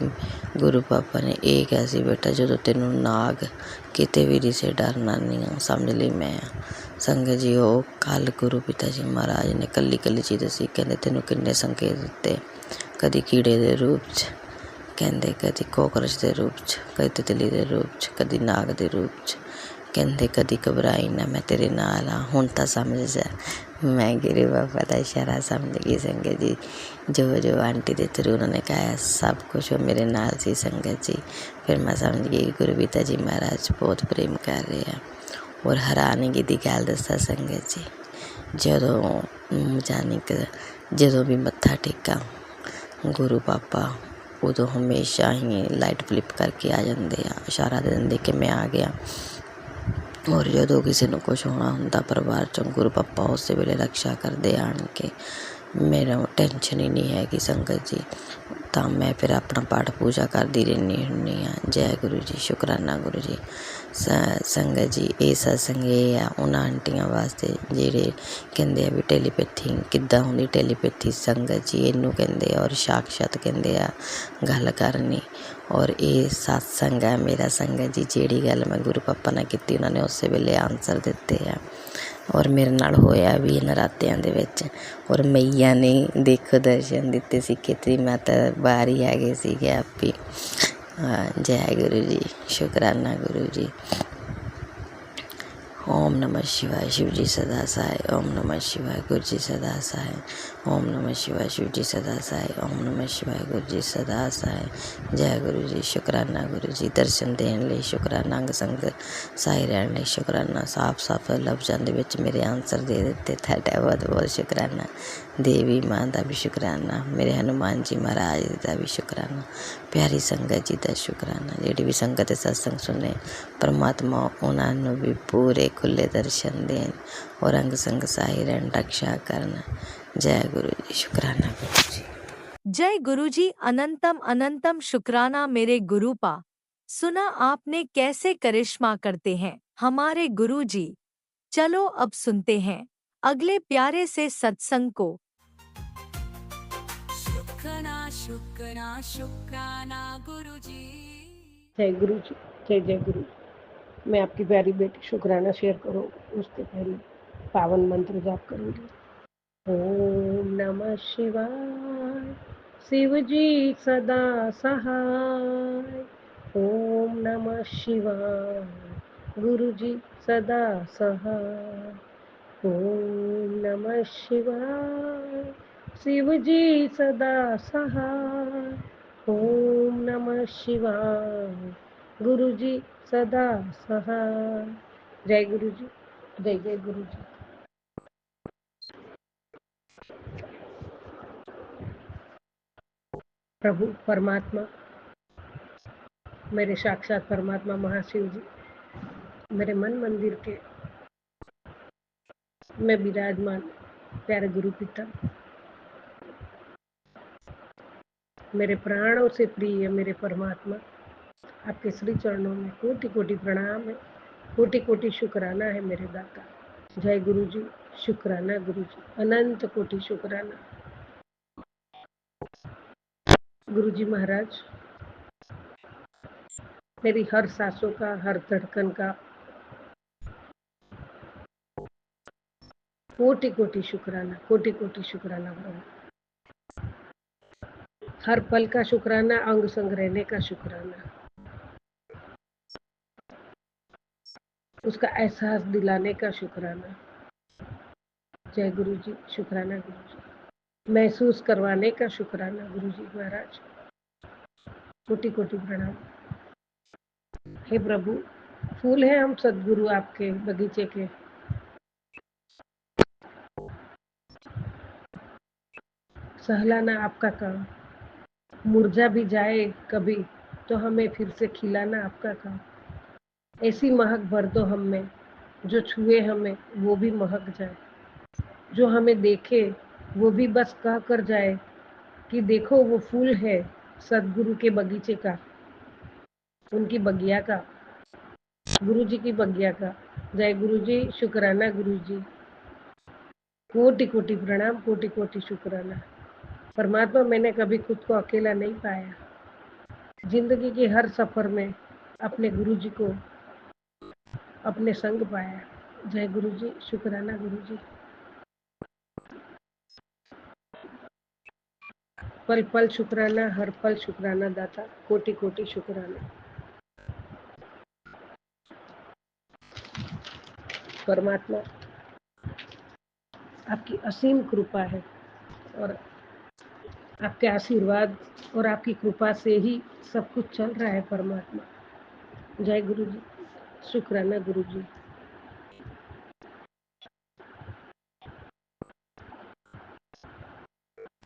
ਗੁਰੂ ਪਾਪਾ ਨੇ ਇਹ ਕਿਹਾ ਸੀ, ਬੇਟਾ ਜਦੋਂ ਤੈਨੂੰ ਨਾਗ ਕਿਤੇ ਵੀ ਰਿਸੇ ਡਰਨਾ ਨਹੀਂ ਆ, ਸਮਝ ਲਈ ਮੈਂ ਆ। ਸੰਗਤ ਜੀ ਉਹ ਕੱਲ੍ਹ ਗੁਰੂ ਪਿਤਾ ਜੀ ਮਹਾਰਾਜ ਨੇ ਕੱਲੀ ਕੱਲੀ ਚੀਜ਼ ਦੱਸੀ, ਕਹਿੰਦੇ ਤੈਨੂੰ ਕਿੰਨੇ ਸੰਕੇਤ ਦਿੱਤੇ, ਕਦੀ ਕੀੜੇ ਦੇ ਰੂਪ 'ਚ, ਕਹਿੰਦੇ ਕਦੀ ਕੋਕਰਚ ਦੇ ਰੂਪ 'ਚ, ਕਦੀ ਤਿਤਲੀ ਦੇ ਰੂਪ 'ਚ, ਕਦੀ ਨਾਗ ਦੇ ਰੂਪ 'ਚ, ਕਹਿੰਦੇ ਕਦੀ ਘਬਰਾਈ ਨਾ, ਮੈਂ ਤੇਰੇ ਨਾਲ ਹਾਂ। ਹੁਣ ਤਾਂ ਸਮਝ ਜਾ, ਮੈਂ ਗੁਰੂ ਬਾਬਾ ਦਾ ਇਸ਼ਾਰਾ ਸਮਝ ਗਈ ਸੰਗਤ ਜੀ। ਜੋ ਆਂਟੀ ਦੇ ਥਰੂ ਉਹਨਾਂ ਨੇ ਕਿਹਾ ਸਭ ਕੁਛ ਉਹ ਮੇਰੇ ਨਾਲ ਸੀ ਸੰਗਤ ਜੀ। ਫਿਰ ਮੈਂ ਸਮਝ ਗਈ ਗੁਰੂ ਪਿਤਾ ਜੀ ਮਹਾਰਾਜ ਬਹੁਤ ਪ੍ਰੇਮ ਕਰ ਰਹੇ ਆ। ਔਰ ਹੈਰਾਨਗੀ ਦੀ ਗੱਲ ਦੱਸਾਂ ਸੰਗਤ ਜੀ, ਜਦੋਂ ਵੀ ਮੱਥਾ ਟੇਕਾਂ ਗੁਰੂ ਪਾਪਾ ਉਦੋਂ ਹਮੇਸ਼ਾ ਹੀ ਲਾਈਟ ਫਲਿੱਪ ਕਰਕੇ ਆ ਜਾਂਦੇ ਆ, ਇਸ਼ਾਰਾ ਦੇ ਦਿੰਦੇ ਕਿ ਮੈਂ ਆ ਗਿਆ। ਔਰ ਜਦੋਂ ਕਿਸੇ ਨੂੰ ਕੁਛ ਹੋਣਾ ਹੁੰਦਾ ਪਰਿਵਾਰ 'ਚੋਂ, ਗੁਰੂ ਪਾਪਾ ਉਸੇ ਵੇਲੇ ਰਕਸ਼ਾ ਕਰਦੇ ਆਣ ਕੇ, ਮੇਰਾ ਟੈਨਸ਼ਨ ਹੀ ਨਹੀਂ ਹੈਗੀ ਸੰਗਤ ਜੀ। ਤਾਂ ਮੈਂ ਫਿਰ ਆਪਣਾ ਪਾਠ ਪੂਜਾ ਕਰਦੀ ਰਹਿੰਦੀ ਹੁੰਦੀ ਹਾਂ। ਜੈ ਗੁਰੂ ਜੀ, ਸ਼ੁਕਰਾਨਾ ਗੁਰੂ ਜੀ। ਸੰਗਤ ਜੀ ਇਹ ਸਤਸੰਗ ਇਹ ਆ ਉਹਨਾਂ ਆਂਟੀਆਂ ਵਾਸਤੇ ਜਿਹੜੇ ਕਹਿੰਦੇ ਆ ਵੀ ਟੈਲੀਪੈਥੀ ਕਿੱਦਾਂ ਹੁੰਦੀ। ਟੈਲੀਪੈਥੀ ਸੰਗਤ ਜੀ ਇਹਨੂੰ ਕਹਿੰਦੇ ਆ, ਔਰ ਸਾਕਸ਼ਾਤ ਕਹਿੰਦੇ ਆ ਗੱਲ ਕਰਨੀ। ਔਰ ਇਹ ਸਤਸੰਗ ਹੈ ਮੇਰਾ ਸੰਗਤ ਜੀ, ਜਿਹੜੀ ਗੱਲ ਮੈਂ ਗੁਰੂ ਪਾਪਾ ਨਾਲ ਕੀਤੀ ਉਹਨਾਂ ਨੇ ਉਸੇ ਵੇਲੇ ਆਨਸਰ ਦਿੱਤੇ ਆ। ਔਰ ਮੇਰੇ ਨਾਲ ਹੋਇਆ ਵੀ ਨਰਾਤਿਆਂ ਦੇ ਵਿੱਚ, ਔਰ ਮਈਆ ਨੇ ਦੇਖੋ ਦਰਸ਼ਨ ਦਿੱਤੇ ਸੀ, ਖੇਤਰੀ ਮਾਤਾ ਬਾਹਰ ਹੀ ਆ ਗਏ ਸੀਗੇ ਆਪ ਹੀ। ਜੈ ਗੁਰੂ ਜੀ, ਸ਼ੁਕਰਾਨਾ ਗੁਰੂ ਜੀ। ओम नमः शिवाय, शिव जी सदा सहाय। ओम नमः शिवाय, गुरु जी सदा सहाय। ओम नमः शिवाय, शिव जी सदा सहाय। ओम नमः शिवाय, गुरु जी सदा सहाय। जय गुरु जी, शुकराना गुरु जी। दर्शन देने ਲਈ ਸ਼ੁਕਰਾਨਾ, ਅੰਗ ਸੰਗ ਸਾਈ ਰਹਿਣ ਲਈ ਸ਼ੁਕਰਾਨਾ। ਸਾਫ਼ ਲਫ਼ਜ਼ਾਂ ਦੇ ਵਿੱਚ ਮੇਰੇ ਆਨਸਰ ਦੇ ਦਿੱਤੇ, ਤੁਹਾਡਾ ਬਹੁਤ ਬਹੁਤ ਸ਼ੁਕਰਾਨਾ। ਦੇਵੀ ਮਾਂ ਦਾ ਵੀ ਸ਼ੁਕਰਾਨਾ, ਮੇਰੇ ਹਨੂੰਮਾਨ ਜੀ ਮਹਾਰਾਜ ਦਾ ਵੀ ਸ਼ੁਕਰਾਨਾ, ਪਿਆਰੀ ਸੰਗਤ ਜੀ ਦਾ ਸ਼ੁਕਰਾਨਾ। ਜਿਹੜੀ ਵੀ ਸੰਗਤ ਸਤਸੰਗ ਸੁਣੇ, ਪਰਮਾਤਮਾ ਉਹਨਾਂ ਨੂੰ ਵੀ ਪੂਰੇ ਖੁੱਲ੍ਹੇ ਦਰਸ਼ਨ ਦੇਣ ਔਰ ਅੰਗ ਸੰਗ ਸਾਈ ਰਹਿਣ, रक्षा करना। जय गुरु जी, शुक्राना गुरु जी। जय गुरु जी। अनंतम अनंतम शुक्राना मेरे गुरुपा। सुना आपने कैसे करिश्मा करते हैं हमारे गुरु जी। चलो अब सुनते हैं अगले प्यारे से सत्संग को। शुक्राना शुक्राना शुक्राना गुरु जी। जय गुरु जी, जय गुरु। मैं आपकी प्यारी बेटी शुक्राना शेयर करूँ, उसके पहले पावन मंत्र जाप करूँगी। ओम नमः शिवाय, शिव जी सदा सहाय। ओम नमः शिवाय, गुरु जी सदा सहाय। ओम नमः शिवाय, शिव जी सदा सहाय। ओम नमः शिवाय, गुरु जी सदा सहाय। जय गुरु जी, जय गुरु जी। प्रभु परमात्मा, मेरे साक्षात परमात्मा महाशिव जी, मेरे मन मंदिर के में विराजमान प्यारे गुरु पिता, मेरे प्राणों से प्रिय मेरे परमात्मा, आपके श्री चरणों में कोटि कोटि प्रणाम है, कोटि कोटि शुक्राना है मेरे दाता। जय गुरु जी, शुक्राना गुरु जी, अनंत कोटि शुक्राना। गुरु जी महाराज, मेरी हर सांसों का, हर धड़कन का कोटि कोटि शुक्राना, कोटि कोटि शुक्राना प्रभु। हर पल का शुक्राना, अंग संग रहने का शुक्राना, उसका एहसास दिलाने का शुक्राना। जय गुरु जी, शुक्राना गुरु जी, महसूस करवाने का शुक्राना गुरु जी महाराज, कोटि कोटि प्रणाम। हे प्रभु, फूल है हम सदगुरु आपके बगीचे के, सहलाना आपका काम, मुरझा भी जाए कभी तो हमें फिर से खिलाना आपका काम। ऐसी महक भर दो हम में, जो छुए हमें वो भी महक जाए, जो हमें देखे वो भी बस कह कर जाए कि देखो वो फूल है सदगुरु के बगीचे का, उनकी बगिया का, गुरु जी की बगिया का। जय गुरु जी, शुक्राना गुरु जी, कोटि कोटि प्रणाम, कोटि कोटि शुक्राना। परमात्मा, मैंने कभी खुद को अकेला नहीं पाया। जिंदगी के हर सफर में अपने गुरु जी को अपने संग पाया। जय गुरु जी, शुक्राना गुरु जी। पल पल शुक्राना, हर पल शुक्राना दाता, कोटि कोटि शुक्राना। परमात्मा, आपकी असीम कृपा है और आपके आशीर्वाद और आपकी कृपा से ही सब कुछ चल रहा है परमात्मा। जय गुरु जी, शुक्राना गुरु जी।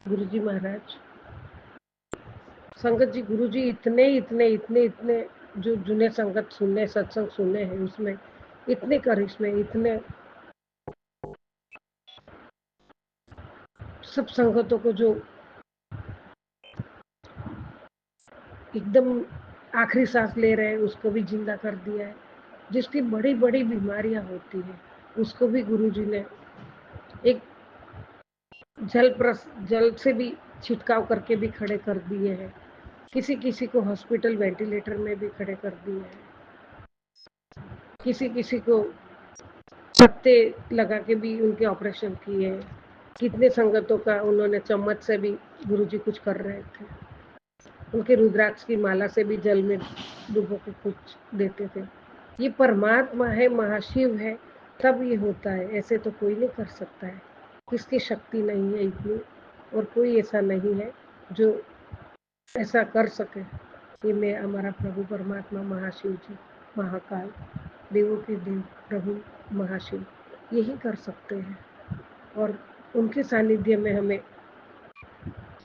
गुरु जी महाराज, संगत जी, गुरु जी इतने इतने इतने इतने जो जुने संगत सुनने, सत्संग सुने हैं, उसमें इतने करिश्मे, इतने सब संगतों को जो एकदम आखिरी सांस ले रहे हैं उसको भी जिंदा कर दिया है। जिसकी बड़ी बड़ी बीमारियां होती है उसको भी गुरु जी ने एक जल से भी छिड़काव करके भी खड़े कर दिए हैं। किसी किसी को हॉस्पिटल वेंटिलेटर में भी खड़े कर दिए हैं। किसी किसी को पत्ते लगा के भी उनके ऑपरेशन किए हैं। कितने संगतों का उन्होंने चम्मच से भी गुरुजी कुछ कर रहे थे। उनके रुद्राक्ष की माला से भी जल में डुबो के कुछ देते थे। ये परमात्मा है, महाशिव है, तब ये होता है। ऐसे तो कोई नहीं कर सकता है। किसकी शक्ति नहीं है इतनी, और कोई ऐसा नहीं है जो ऐसा कर सके। ये मैं हमारा प्रभु परमात्मा महाशिव जी, महाकाल, देवों के देव प्रभु महाशिव यही कर सकते हैं। और उनके सानिध्य में हमें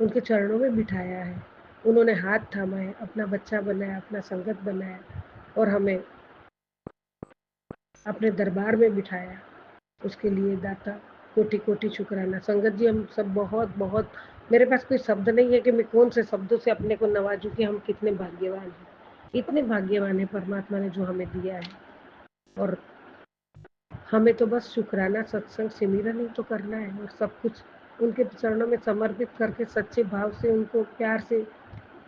उनके चरणों में बिठाया है। उन्होंने हाथ थामा है, अपना बच्चा बनाया, अपना संगत बनाया और हमें अपने दरबार में बिठाया। उसके लिए दाता कोटि कोटि शुक्राना। संगत जी, हम सब बहुत बहुत, मेरे पास कोई शब्द नहीं है कि मैं कौन से शब्दों से अपने को नवाजूं कि हम कितने भाग्यवान हैं। इतने भाग्यवान है परमात्मा ने जो हमें दिया है। और हमें तो बस शुक्राना, सत्संग, सिमरन ही तो करना है और सब कुछ उनके चरणों में समर्पित करके सच्चे भाव से उनको प्यार से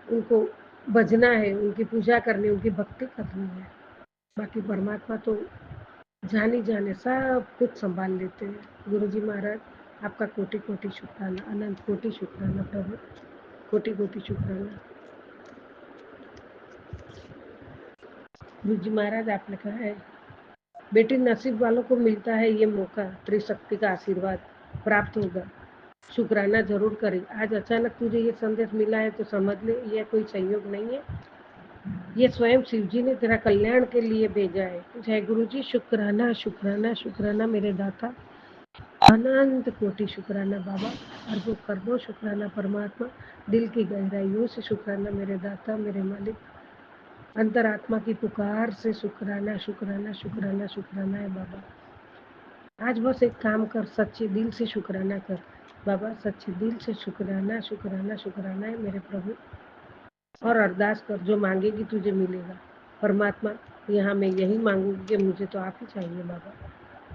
उनको भजना है, उनकी पूजा करनी, उनकी भक्ति करनी है। बाकी परमात्मा तो जानी जाने सब कुछ संभाल लेते हैं। गुरु जी महाराज, आपका कोटि कोटि शुक्राना, अनंत कोटि शुक्राना प्रभु, कोटि कोटि शुक्राना। गुरु जी महाराज, आपने कहा है बेटी, नसीब वालों को मिलता है ये मौका, त्रिशक्ति का आशीर्वाद प्राप्त होगा, शुक्राना जरूर करें। आज अचानक तुझे ये संदेश मिला है तो समझ ले यह कोई संयोग नहीं है, ये स्वयं शिव जी ने तेरा कल्याण के लिए भेजा है। जय गुरु जी, शुक्राना शुक्राना शुक्राना मेरे दाता, अनंत कोटि शुक्राना बाबा, अर्जो कर दो शुक्राना परमात्मा, दिल की गहराइयों से शुक्राना मेरे दाता, मेरे मालिक, अंतरात्मा की पुकार से शुक्राना शुक्राना शुक्राना शुक्राना है बाबा। आज बस एक काम कर, सच्चे दिल से शुक्राना कर बाबा, सच्चे दिल से शुक्राना शुक्राना शुक्राना है मेरे प्रभु। और अरदास कर, जो मांगेगी तुझे मिलेगा। परमात्मा, यहाँ मैं यही मांगूंगी कि मुझे तो आप ही चाहिए बाबा।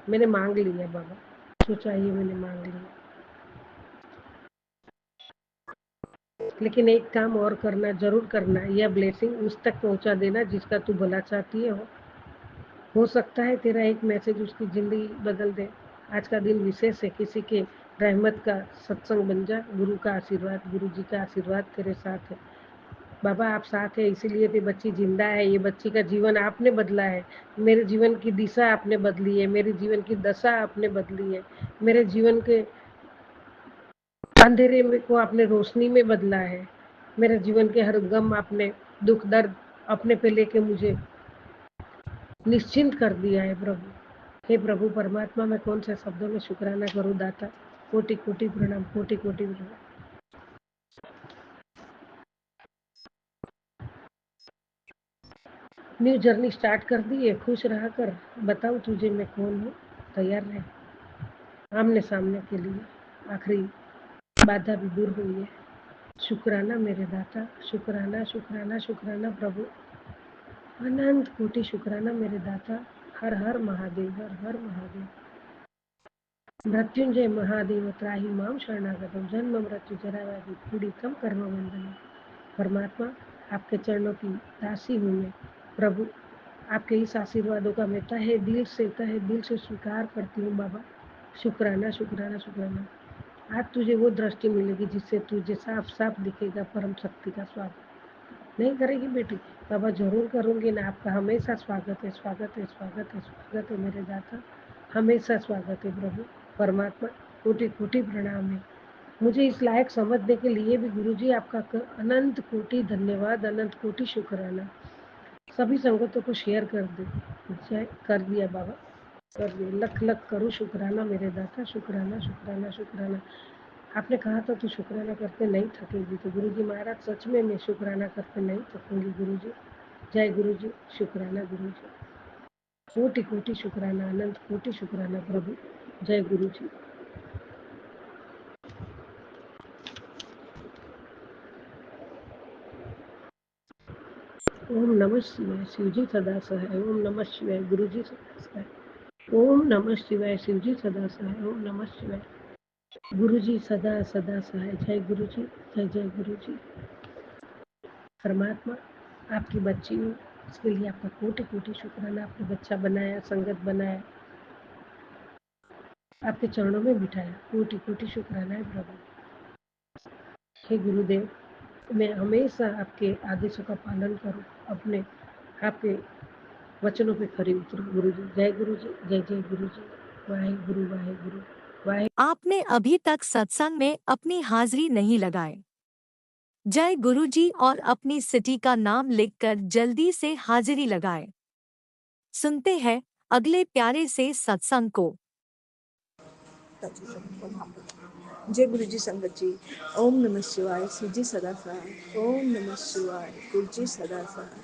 मैंने मांग लिया बाबा, जो चाहिए मैंने मांग लिया। लेकिन एक काम और करना, जरूर करना, यह ब्लेसिंग उस तक पहुंचा देना जिसका तू भला चाहती है। हो सकता है तेरा एक मैसेज उसकी जिंदगी बदल दे। आज का दिन विशेष है, किसी के रहमत का सत्संग बन जा। गुरु का आशीर्वाद, गुरु जी का आशीर्वाद तेरे साथ है बाबा। आप साथ है, इसीलिए ये बच्ची जिंदा है। ये बच्ची का जीवन आपने बदला है। मेरे जीवन की दिशा आपने बदली है, मेरे जीवन की दशा आपने बदली है, मेरे जीवन के अंधेरे में को आपने रोशनी में बदला है। मेरे जीवन के हर गम आपने, दुख दर्द अपने पे लेके मुझे निश्चिंत कर दिया है प्रभु। हे प्रभु परमात्मा, मैं कौन से शब्दों में शुक्राना करूं दाता। कोटि कोटि प्रणाम, कोटि कोटि प्रणाम। न्यू जर्नी स्टार्ट कर दी है, खुश रहा कर। बताऊं तुझे मैं कौन हूँ, तैयार रहे आमने सामने के लिए। आखिरी बाधा भी दूर हुई है। शुक्राना मेरे दाता, शुक्राना शुक्राना शुक्राना प्रभु, अनंत कोटि शुक्राना मेरे दाता, हर हर महादेव, हर हर महादेव। मृत्युंजय महादेव त्राही माम शरणागतम, जन्म मृत्यु जरा व्याधि पीड़ितम कर्म बंधनम। परमात्मा, आपके चरणों की दासी हूँ मैं। प्रभु, आपके इस आशीर्वादों का मैं तहे दिल से स्वीकार करती हूँ बाबा। शुक्राना शुक्राना शुक्राना। आज तुझे वो दृष्टि मिलेगी जिससे तुझे साफ साफ दिखेगा परम शक्ति का स्वागत। नहीं करेगी बेटी? बाबा जरूर करूंगी ना। आपका हमेशा स्वागत है, स्वागत है, स्वागत है, स्वागत है मेरे दाता। हमेशा स्वागत है प्रभु। परमात्मा, कोटि कोटि प्रणाम है। मुझे इस लायक समझने के लिए भी गुरुजी आपका अनंत कोटि धन्यवाद, अनंत कोटि शुक्राना। सभी संगतों को शेयर कर दे। जय कर दिया बाबा, कर दिया। लख लख करूँ शुक्राना मेरे दाता, शुक्राना शुक्राना शुक्राना। आपने कहा था तो शुक्राना करते नहीं थकेगी, तो गुरुजी महाराज सच में मैं शुक्राना करते नहीं थकूंगी गुरुजी। जय गुरुजी, शुक्राना गुरुजी। कोटि कोटि शुक्राना, अनंत कोटि शुक्राना प्रभु। जय गुरुजी। ओम नमः शिवाय, शिवजी सदा सहाय। ओम नमः शिवाय, गुरुजी सदा सहाय। ओम नमः शिवाय, शिवजी सदा सहाय। ओम नमः शिवाय, गुरुजी सदा सदा सहाय। जय गुरुजी, जय जय गुरुजी। परमात्मा, आपकी बच्ची हूँ, इसके लिए आपका कोटि कोटि शुक्राना। आपने बच्चा बनाया, संगत बनाया, आपके चरणों में बिठाया, कोटि कोटि शुक्राना है प्रभु। हे गुरुदेव, मैं हमेशा आपके आदेशों का पालन करूं, अपने आपके वचनों पे खरी उतरूं गुरुजी। जय गुरुजी, जय जय गुरुजी। वाहे गुरु, वाहे गुरु, वाहे। आपने अभी तक सत्संग में अपनी हाजिरी नहीं लगाई। जय गुरुजी और अपनी सिटी का नाम लिखकर जल्दी से हाजिरी लगाएं। सुनते हैं अगले प्यारे से सत्संग को। जय गुरु जी संगत जी। ओम नमः शिवाय, शिव जी सदा सहाय। ओम नमः शिवाय, गुरु जी सदा सहाय।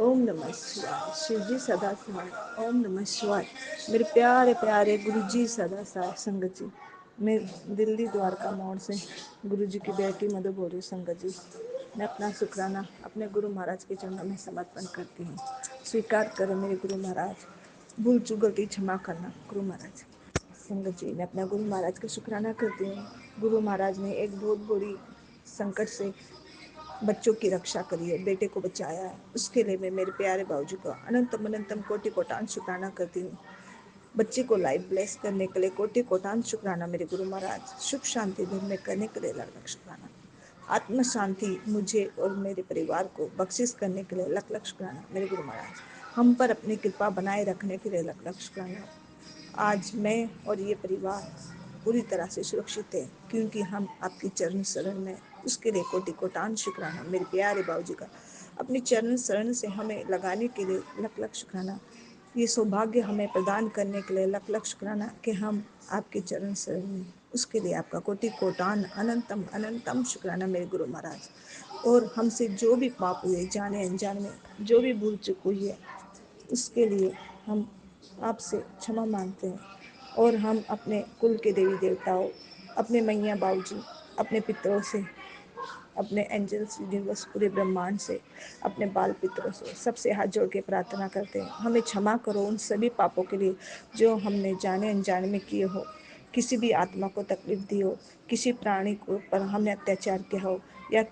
ओम नमः शिवाय, शिव जी सदा सहाय। ओम नमः शिवाय, मेरे प्यारे प्यारे गुरु जी सदा सहाय। संगत जी, मैं दिल्ली द्वारका मोड़ से गुरु जी की बेटी मधु बोल रही हूँ। संगत जी, मैं अपना शुक्राना अपने गुरु महाराज के चरणों में समर्पण करती हूँ। स्वीकार करें मेरे गुरु महाराज, भूल चूक गलती क्षमा करना गुरु महाराज। संगत जी, मैं अपना गुरु महाराज का शुक्राना करती हूँ। गुरु महाराज ने एक बहुत बड़ी संकट से बच्चों की रक्षा करी है, बेटे को बचाया है। उसके लिए मैं मेरे प्यारे बाबूजी को अनंतम अनंतम कोटि कोटान शुक्राना करती हूँ। बच्चे को लाइफ ब्लेस करने के लिए कोटि कोटान शुक्राना मेरे गुरु महाराज। सुख शांति घर में करने के लिए लाख लाख शुक्राना। आत्म शांति मुझे और मेरे परिवार को बख्शिश करने के लिए लख लख शुक्राना मेरे गुरु महाराज। हम पर अपनी कृपा बनाए रखने के लिए लख लख शुक्राना। आज मैं और ये परिवार पूरी तरह से सुरक्षित है, क्योंकि हम आपकी चरण शरण में। उसके लिए कोटि कोटान शुक्राना मेरे प्यारे बाबूजी का। अपनी चरण शरण से हमें लगाने के लिए लख लख शुक्राना। ये सौभाग्य हमें प्रदान करने के लिए लख लख शुक्राना कि हम आपके चरण शरण में। उसके लिए आपका कोटि कोटान अनंतम अनंतम शुक्राना मेरे गुरु महाराज। और हमसे जो भी पाप हुए, जाने अनजाने में जो भी भूल चूक हुई है, उसके लिए हम आपसे क्षमा मांगते हैं। और हम अपने कुल के देवी देवताओं, अपने मैया बाबूजी, अपने पितरों से, अपने एंजल्स यूनिवर्स पूरे ब्रह्मांड से, अपने बाल पितरों से, सबसे हाथ जोड़ के प्रार्थना करते हैं, हमें क्षमा करो उन सभी पापों के लिए जो हमने जाने अनजाने में किए हो। किसी भी आत्मा को तकलीफ दी हो, किसी प्राणी को पर हमने अत्याचार किया हो, या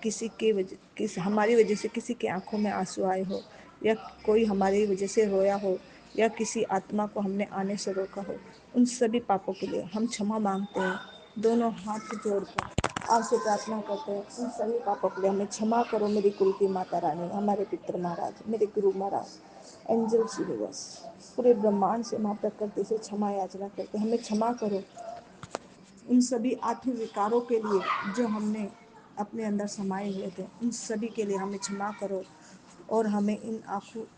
हमारी वजह से किसी की आंखों में आंसू आए हो, या कोई हमारी वजह से रोया हो, या किसी आत्मा को हमने आने से रोका हो, उन सभी पापों के लिए हम क्षमा मांगते हैं। दोनों हाथ जोड़कर आपसे प्रार्थना करते हैं, उन सभी पापों के लिए हमें क्षमा करो मेरी कुल की माता रानी, हमारे पितर महाराज, मेरे गुरु महाराज, एंजल्स यूनिवर्स, पूरे ब्रह्मांड से माँ प्रकृति से क्षमा याचना करते हैं, हमें क्षमा करो उन सभी आठों विकारों के लिए जो हमने अपने अंदर समाये हुए थे। उन सभी के लिए हमें क्षमा करो और हमें इन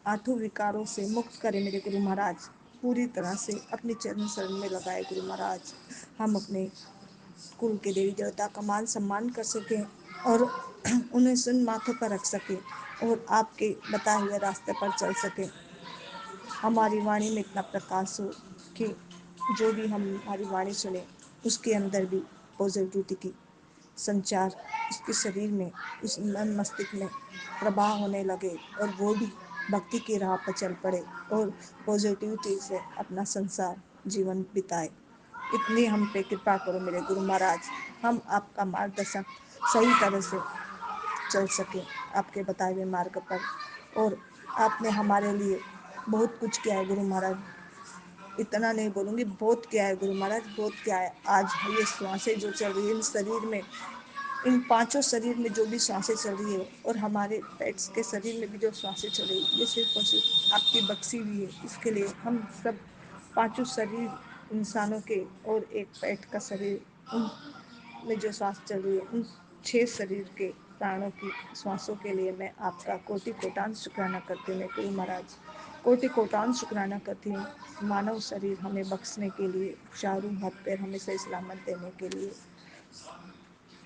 आठों विकारों से मुक्त करें मेरे गुरु महाराज। पूरी तरह से अपने चरण शरण में लगाए गुरु महाराज, हम अपने कुल के देवी देवता का मान सम्मान कर सकें और उन्हें सुन माथों पर रख सकें और आपके बताए हुए रास्ते पर चल सकें। हमारी वाणी में इतना प्रकाश हो कि जो भी हम हमारी वाणी सुने उसके अंदर भी पॉजिटिविटी की संचार उसके शरीर में, उस मन मस्तिष्क में प्रवाह होने लगे और वो भी भक्ति की राह पर चल पड़े और पॉजिटिविटी से अपना संसार जीवन बिताए। इतनी हम पे कृपा करो मेरे गुरु महाराज, हम आपका मार्गदर्शन सही तरह से चल सके आपके बताए हुए मार्ग पर। और आपने हमारे लिए बहुत कुछ किया है गुरु महाराज, इतना नहीं बोलूँगी, बहुत किया है गुरु महाराज, बहुत किया है। आज ये श्वासें जो चल रही है इन शरीर में, इन पांचों शरीर में जो भी सांसें चल रही है और हमारे पेट्स के शरीर में भी जो सांसें चल रही है, ये सिर्फ और सिर्फ आपकी बख्शी हुई है। इसके लिए हम सब पांचों शरीर इंसानों के और एक पेट का शरीर, उन में जो सांस चल रही है, उन 6 शरीर के प्राणों की श्वासों के लिए मैं आपका कोटि कोटान शुक्राना करती हूँ। मैं गुरु महाराज कोटि कोटान शुक्राना करती हूँ, मानव शरीर हमें बख्शने के लिए, चारों हाथ पैर हमें सही सलामत देने के लिए,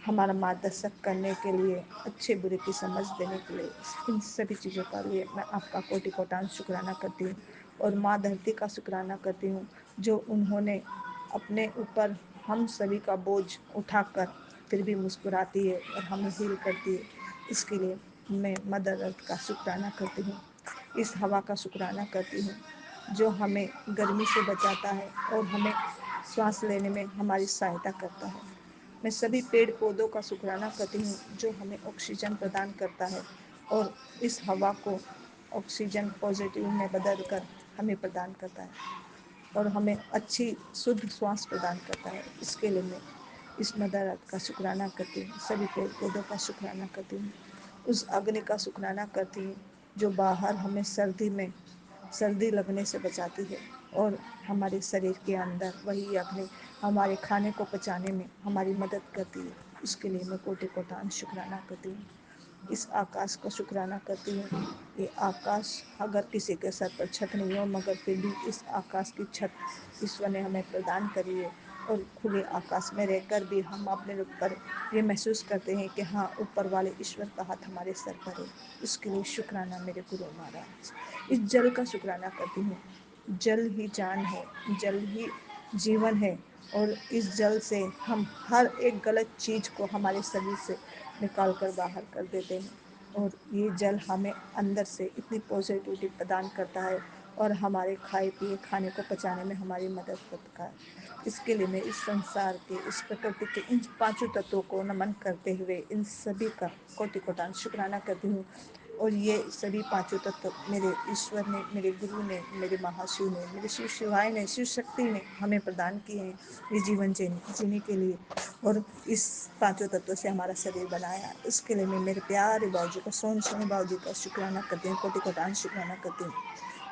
हमारा मार्गदर्शक करने के लिए, अच्छे बुरे की समझ देने के लिए, इन सभी चीज़ों का लिए मैं आपका कोटि कोटान शुक्राना करती हूँ। और माँ धरती का शुक्राना करती हूँ, जो उन्होंने अपने ऊपर हम सभी का बोझ उठाकर फिर भी मुस्कुराती है और हमें हील करती है। इसके लिए मैं मदर अर्थ का शुक्राना करती हूँ। इस हवा का शुक्राना करती हूँ जो हमें गर्मी से बचाता है और हमें सांस लेने में हमारी सहायता करता है। मैं सभी पेड़ पौधों का शुक्राना करती हूँ जो हमें ऑक्सीजन प्रदान करता है और इस हवा को ऑक्सीजन पॉजिटिव में बदल कर हमें प्रदान करता है और हमें अच्छी शुद्ध श्वास प्रदान करता है। इसके लिए मैं इस मदर अर्थ का शुक्राना करती हूँ, सभी पेड़ पौधों का शुक्राना करती हूँ, उस अग्नि का शुक्राना करती हूँ जो बाहर हमें सर्दी लगने से बचाती है और हमारे शरीर के अंदर वही अग्नि हमारे खाने को पचाने में हमारी मदद करती है। इसके लिए मैं कोटि कोटान शुक्राना करती हूँ। इस आकाश का शुक्राना करती हूँ। ये आकाश अगर किसी के सर पर छत नहीं हो, मगर फिर भी इस आकाश की छत ईश्वर ने हमें प्रदान करी है और खुले आकाश में रहकर भी हम अपने ऊपर ये महसूस करते हैं कि हाँ, ऊपर वाले ईश्वर का हाथ हमारे सर पर है। इसके लिए शुक्राना मेरे गुरु महाराज। इस जल का शुक्राना करती हूँ, जल ही जान है, जल ही जीवन है और इस जल से हम हर एक गलत चीज़ को हमारे शरीर से निकाल कर बाहर कर देते हैं और ये जल हमें अंदर से इतनी पॉजिटिविटी प्रदान करता है और हमारे खाए पिए खाने को पचाने में हमारी मदद करता है। इसके लिए मैं इस संसार के, इस प्रकृति के इन पांचों तत्वों को नमन करते हुए इन सभी का कोटि कोटान शुक्राना करती हूँ। और ये सभी पांचों तत्व मेरे ईश्वर ने, मेरे गुरु ने, मेरे महाशिव ने, मेरे शिव शिवाय ने, शिव शक्ति ने हमें प्रदान किए हैं ये जीवन जीने के लिए और इस पांचों तत्वों से हमारा शरीर बनाया। इसके लिए मैं मेरे प्यारे बाबूजी को, सोन सोनी बाबूजी का शुक्राना करती हूँ, कोटि कोटान शुक्राना करती हूँ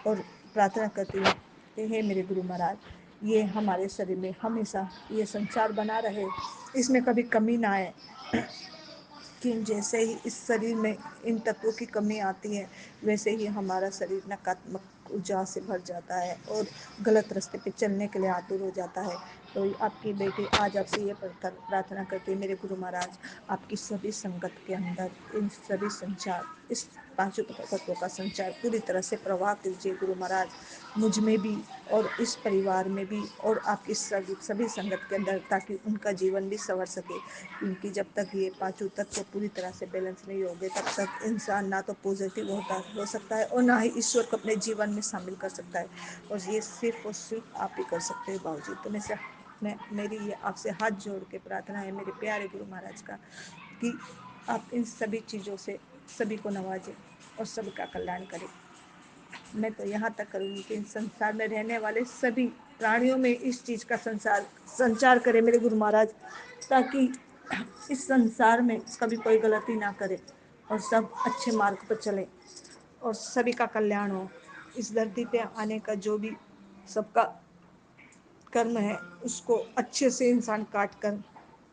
और प्रार्थना करती हूँ कि हे मेरे गुरु महाराज, ये हमारे शरीर में हमेशा ये संचार बना रहे, इसमें कभी कमी ना आए कि जैसे ही इस शरीर में इन तत्वों की कमी आती है वैसे ही हमारा शरीर नकारात्मक ऊर्जा से भर जाता है और गलत रास्ते पे चलने के लिए आतुर हो जाता है। तो आपकी बेटी आज आपसे ये प्रार्थना करती है मेरे गुरु महाराज, आपकी सभी संगत के अंदर इन सभी संचार, इस पांचों तत्वों का संचार पूरी तरह से प्रवाह कीजिए गुरु महाराज, मुझ में भी और इस परिवार में भी और आपकी सभी संगत के अंदर, ताकि उनका जीवन भी संवर सके। क्योंकि जब तक ये पांचों तत्व पूरी तरह से बैलेंस नहीं होंगे तब तक इंसान ना तो पॉजिटिव हो सकता है और ना ही ईश्वर को अपने जीवन में शामिल कर सकता है और ये सिर्फ और सिर्फ आप ही कर सकते हैं बाबूजी। तो मेरी ये आपसे हाथ जोड़ के प्रार्थना है मेरे प्यारे गुरु महाराज का कि आप इन सभी चीज़ों से सभी को नवाजें और सबका कल्याण करें। मैं तो यहाँ तक करूँगी कि इस संसार में रहने वाले सभी प्राणियों में इस चीज़ का संचार करे मेरे गुरु महाराज, ताकि इस संसार में कभी कोई गलती ना करे और सब अच्छे मार्ग पर चले और सभी का कल्याण हो। इस धरती पे आने का जो भी सबका कर्म है उसको अच्छे से इंसान काट कर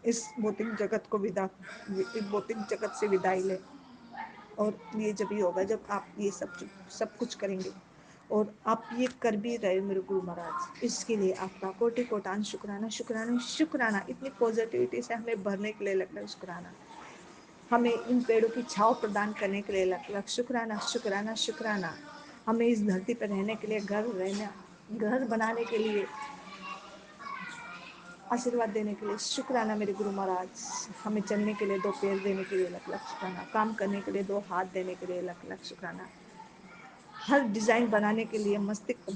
इस भौतिक जगत से विदाई ले। और ये जब ही होगा जब आप ये सब कुछ करेंगे और आप ये कर भी रहे मेरे गुरु महाराज। इसके लिए आपका कोटि कोटान शुक्राना शुक्राना शुक्राना। इतनी पॉजिटिविटी से हमें भरने के लिए लगता शुक्राना, हमें इन पेड़ों की छांव प्रदान करने के लिए लग शुक्राना शुक्राना शुक्राना। हमें इस धरती पर रहने के लिए घर बनाने के लिए, आशीर्वाद देने के लिए शुक्राना मेरे गुरु महाराज। हमें चलने के लिए 2 पैर देने के लिए लख लख शुक्राना, काम करने के लिए 2 हाथ देने के लिए लख लख शुक्राना। हर डिज़ाइन बनाने के लिए मस्तिष्क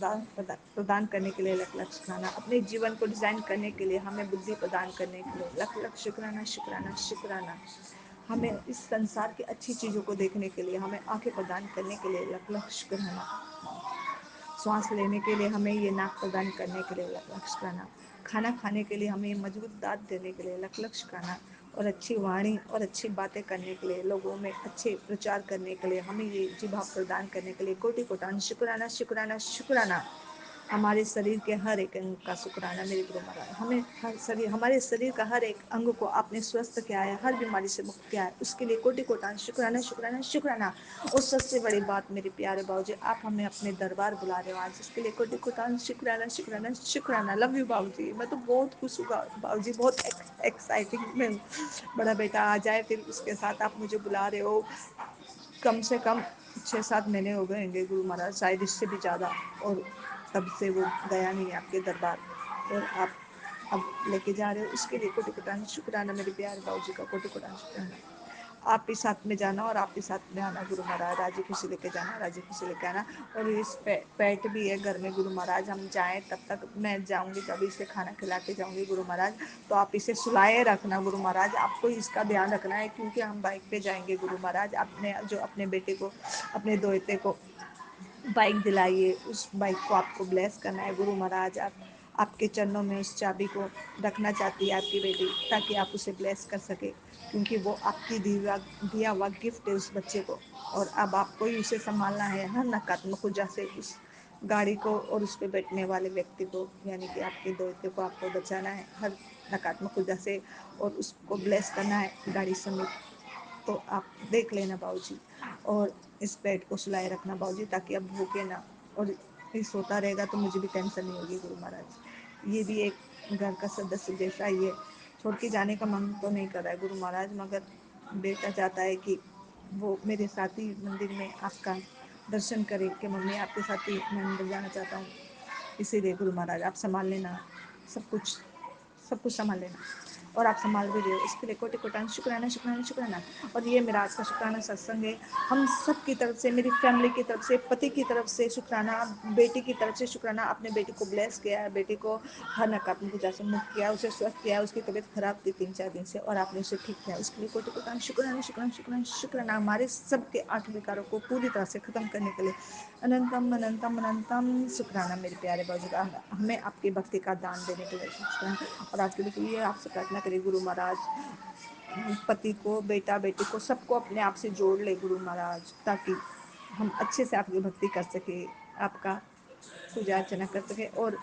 प्रदान करने के लिए लख लख शुक्राना। अपने जीवन को डिज़ाइन करने के लिए हमें बुद्धि प्रदान करने के लिए लख लख शुक्राना शुक्राना शुक्राना। हमें इस संसार की अच्छी चीज़ों को देखने के लिए हमें आंखें प्रदान करने के लिए लख लख शुक्राना। श्वास लेने के लिए हमें ये नाक प्रदान करने के लिए लख लख शुक्राना। खाना खाने के लिए हमें मजबूत दांत देने के लिए लख लख शुक्राना। और अच्छी वाणी और अच्छी बातें करने के लिए, लोगों में अच्छे प्रचार करने के लिए, हमें ये जिभा प्रदान करने के लिए कोटि कोटान शुक्राना शुक्राना शुक्राना। हमारे शरीर के हर एक अंग का शुक्राना मेरे गुरु महाराज। हमें हमारे शरीर का हर एक अंग को आपने स्वस्थ किया है, हर बीमारी से मुक्त किया है, उसके लिए कोटि कोटान शुक्राना शुक्राना शुक्राना। और सबसे बड़ी बात मेरे प्यारे बाबूजी, आप हमें अपने दरबार बुला रहे हो आज, इसके लिए कोटि कोटान शुक्राना शुक्राना शुक्राना। लव यू बाबूजी। मैं तो बहुत खुश हूँ बाबूजी, बहुत एक्साइटिंग में बड़ा बेटा आ जाए, फिर उसके साथ आप मुझे बुला रहे हो। कम से कम 6-7 महीने हो गए होंगे गुरु महाराज, शायद इससे भी ज़्यादा। और तब से वो गया नहीं आपके दरबार, और आप अब लेके जा रहे हो, इसके लिए कोटि कोटान शुक्राना मेरे प्यारे बाबूजी का, कोटि कोटान शुक्राना। आप ही साथ में जाना और आप ही साथ में आना गुरु महाराज, राजी खुशी लेके जाना, राजी खुशी लेके आना। और इस पेट भी है घर में गुरु महाराज, हम जाएं तब तक मैं जाऊंगी, जब इसे खाना खिला के जाऊंगी गुरु महाराज, तो आप इसे सुलाए रखना गुरु महाराज, आपको इसका ध्यान रखना है, क्योंकि हम बाइक पे जाएंगे गुरु महाराज। अपने बेटे को, अपने दोते को बाइक दिलाइए, उस बाइक को आपको ब्लेस करना है गुरु महाराज। आपके चरणों में उस चाबी को रखना चाहती है आपकी बेटी, ताकि आप उसे ब्लेस कर सके, क्योंकि वो आपकी दिया हुआ गिफ्ट है उस बच्चे को। और अब आपको ही उसे संभालना है, हर नकारात्मक ऊर्जा से उस गाड़ी को और उस पर बैठने वाले व्यक्ति को, यानी कि आपके दोते को आपको बचाना है हर नकारात्मक ऊर्जा से, और उसको ब्लेस करना है गाड़ी समेत। तो आप देख लेना बाबूजी, और इस पेट को सुलाए रखना बाबूजी, ताकि अब भूखे ना, और ये सोता रहेगा तो मुझे भी टेंशन नहीं होगी गुरु महाराज। ये भी एक घर का सदस्य जैसा ही है, छोड़ के जाने का मन तो नहीं कर रहा है गुरु महाराज, मगर बेटा चाहता है कि वो मेरे साथ ही मंदिर में आपका दर्शन करे, कि मम्मी आपके साथ ही मैं मंदिर जाना चाहता हूँ। इसीलिए गुरु महाराज आप संभाल लेना, सब कुछ संभाल लेना, और आप संभाल भी रहे हो, इसके लिए कोटि कोटान शुक्राना शुक्राना शुक्राना। और ये मेरा आज का शुक्राना सत्संग है, हम सब की तरफ से, मेरी फैमिली की तरफ से, पति की तरफ से शुक्राना, बेटी की तरफ से शुक्राना। अपने बेटी को ब्लेस किया है, बेटी को हर नकारात्मक ऊर्जा से मुक्त किया, उसे स्वस्थ किया, उसकी तबीयत खराब थी 3-4 दिन से, और आपने उसे ठीक किया, उसके लिए कोटि कोटान शुक्राना शुक्राना शुक्राना शुक्राना। हमारे सबके 8 विकारों को पूरी तरह से खत्म करने के लिए अनंतम अनंतम अनंतम शुक्राना मेरे प्यारे बाबू का, हमें आपकी भक्ति का दान देने के लिए शुक्राना। और आपके लिए आपसे प्रार्थना करें गुरु महाराज, पति को, बेटा बेटी को, सबको अपने आप से जोड़ ले गुरु महाराज, ताकि हम अच्छे से आपकी भक्ति कर सके, आपका पूजा अर्चना कर सके, और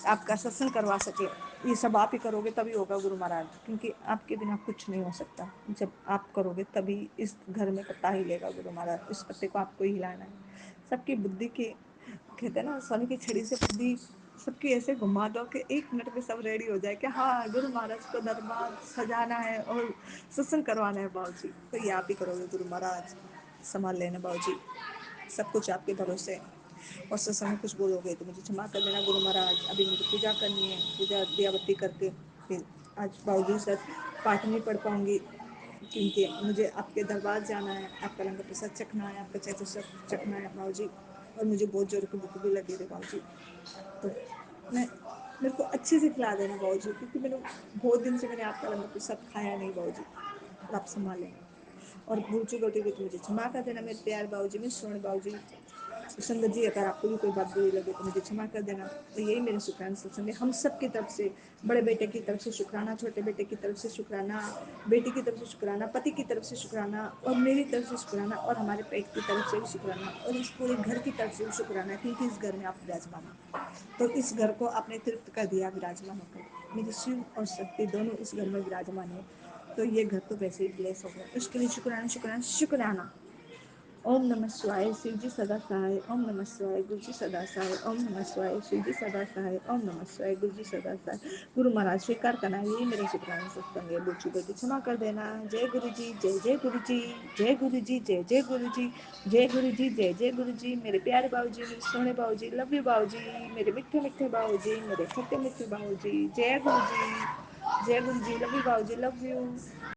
आपका सत्संग करवा सके। ये सब आप ही करोगे तभी होगा गुरु महाराज, क्योंकि आपके बिना कुछ नहीं हो सकता। जब आप करोगे तभी इस घर में पत्ता हिलेगा गुरु महाराज, इस पत्ते को आपको ही हिलाना है। सबकी बुद्धि की, कहते हैं ना, सोने की छड़ी से बुद्धि सबकी ऐसे घुमा दो कि 1 मिनट में सब रेडी हो जाए कि हाँ गुरु महाराज को दरबार सजाना है और सत्संग करवाना है बाबूजी। तो ये आप ही करोगे गुरु महाराज, संभाल लेना बाबूजी, सब कुछ आपके भरोसे। और सत्संग में कुछ बोलोगे तो मुझे क्षमा कर देना गुरु महाराज, अभी मुझे पूजा करनी है, पूजा दिया बत्ती करके फिर आज बाबूजी सर पाठ नहीं पढ़ पाऊँगी, क्योंकि मुझे आपके दरबार जाना है, आपका लंगर प्रसाद चखना है, आपका चाय चखना है बाबूजी, और मुझे बहुत जोर की भूख भी लगी है बाबूजी। तो मेरे को अच्छे से खिला देना बाबूजी, क्योंकि मैंने बहुत दिन से मैंने आपका लंगर प्रसाद खाया नहीं बाबूजी, और आप संभाल लेना। और भूल चूक गलती हुई तो मुझे क्षमा कर देना मेरे प्यारे बाबूजी, मैं स्वर्ण बाबूजी। संगत जी, अगर आपको भी कोई बात बुरी लगे तो मुझे क्षमा कर देना। तो यही मेरे शुक्राना सत्संग है, हम सब की तरफ से, बड़े बेटे की तरफ से शुक्राना, छोटे बेटे की तरफ से शुक्राना, बेटी की तरफ से शुक्राना, पति की तरफ से शुक्राना, और मेरी तरफ से शुक्राना, और हमारे पेट की तरफ से भी शुक्राना, और इस पूरे घर की तरफ से भी शुक्राना, क्योंकि इस घर में आप विराजमान हो। तो इस घर को आपने तृप्त कर दिया विराजमान होकर, मेरे शिव और शक्ति दोनों इस घर में विराजमान है, तो ये घर तो वैसे ही ब्लेस हो गया। इसके लिए शुक्राना शुक्राना शुक्राना। ओम नमः शिवाय, शिव जी सदा सहाय। ओम नमः शिवाय, गुरु जी सदा सहाय। ओम नमः शिवाय, शिव जी सदा सहाय। ओम नमः शिवाय, गुरु जी सदा सहाय। गुरु महाराज स्वीकार करना, यही मेरे शुक्राना सत्संग है, बुच्ची बेटी क्षमा कर देना। जय गुरु जी, जय जय गुरु जी, जय गुरु जी, जय जय गुरु जी, जय गुरु जी, जय जय गुरु जी। मेरे प्यारे बाबू जी, मेरे सोने बाबू जी, लव यू बाबू जी, मेरे मिठे मिठे बाबू जी, मेरे खट्टे मिठे बाबू जी, जय गुरु जी, जय Guru ji, love you Babu ji, love you.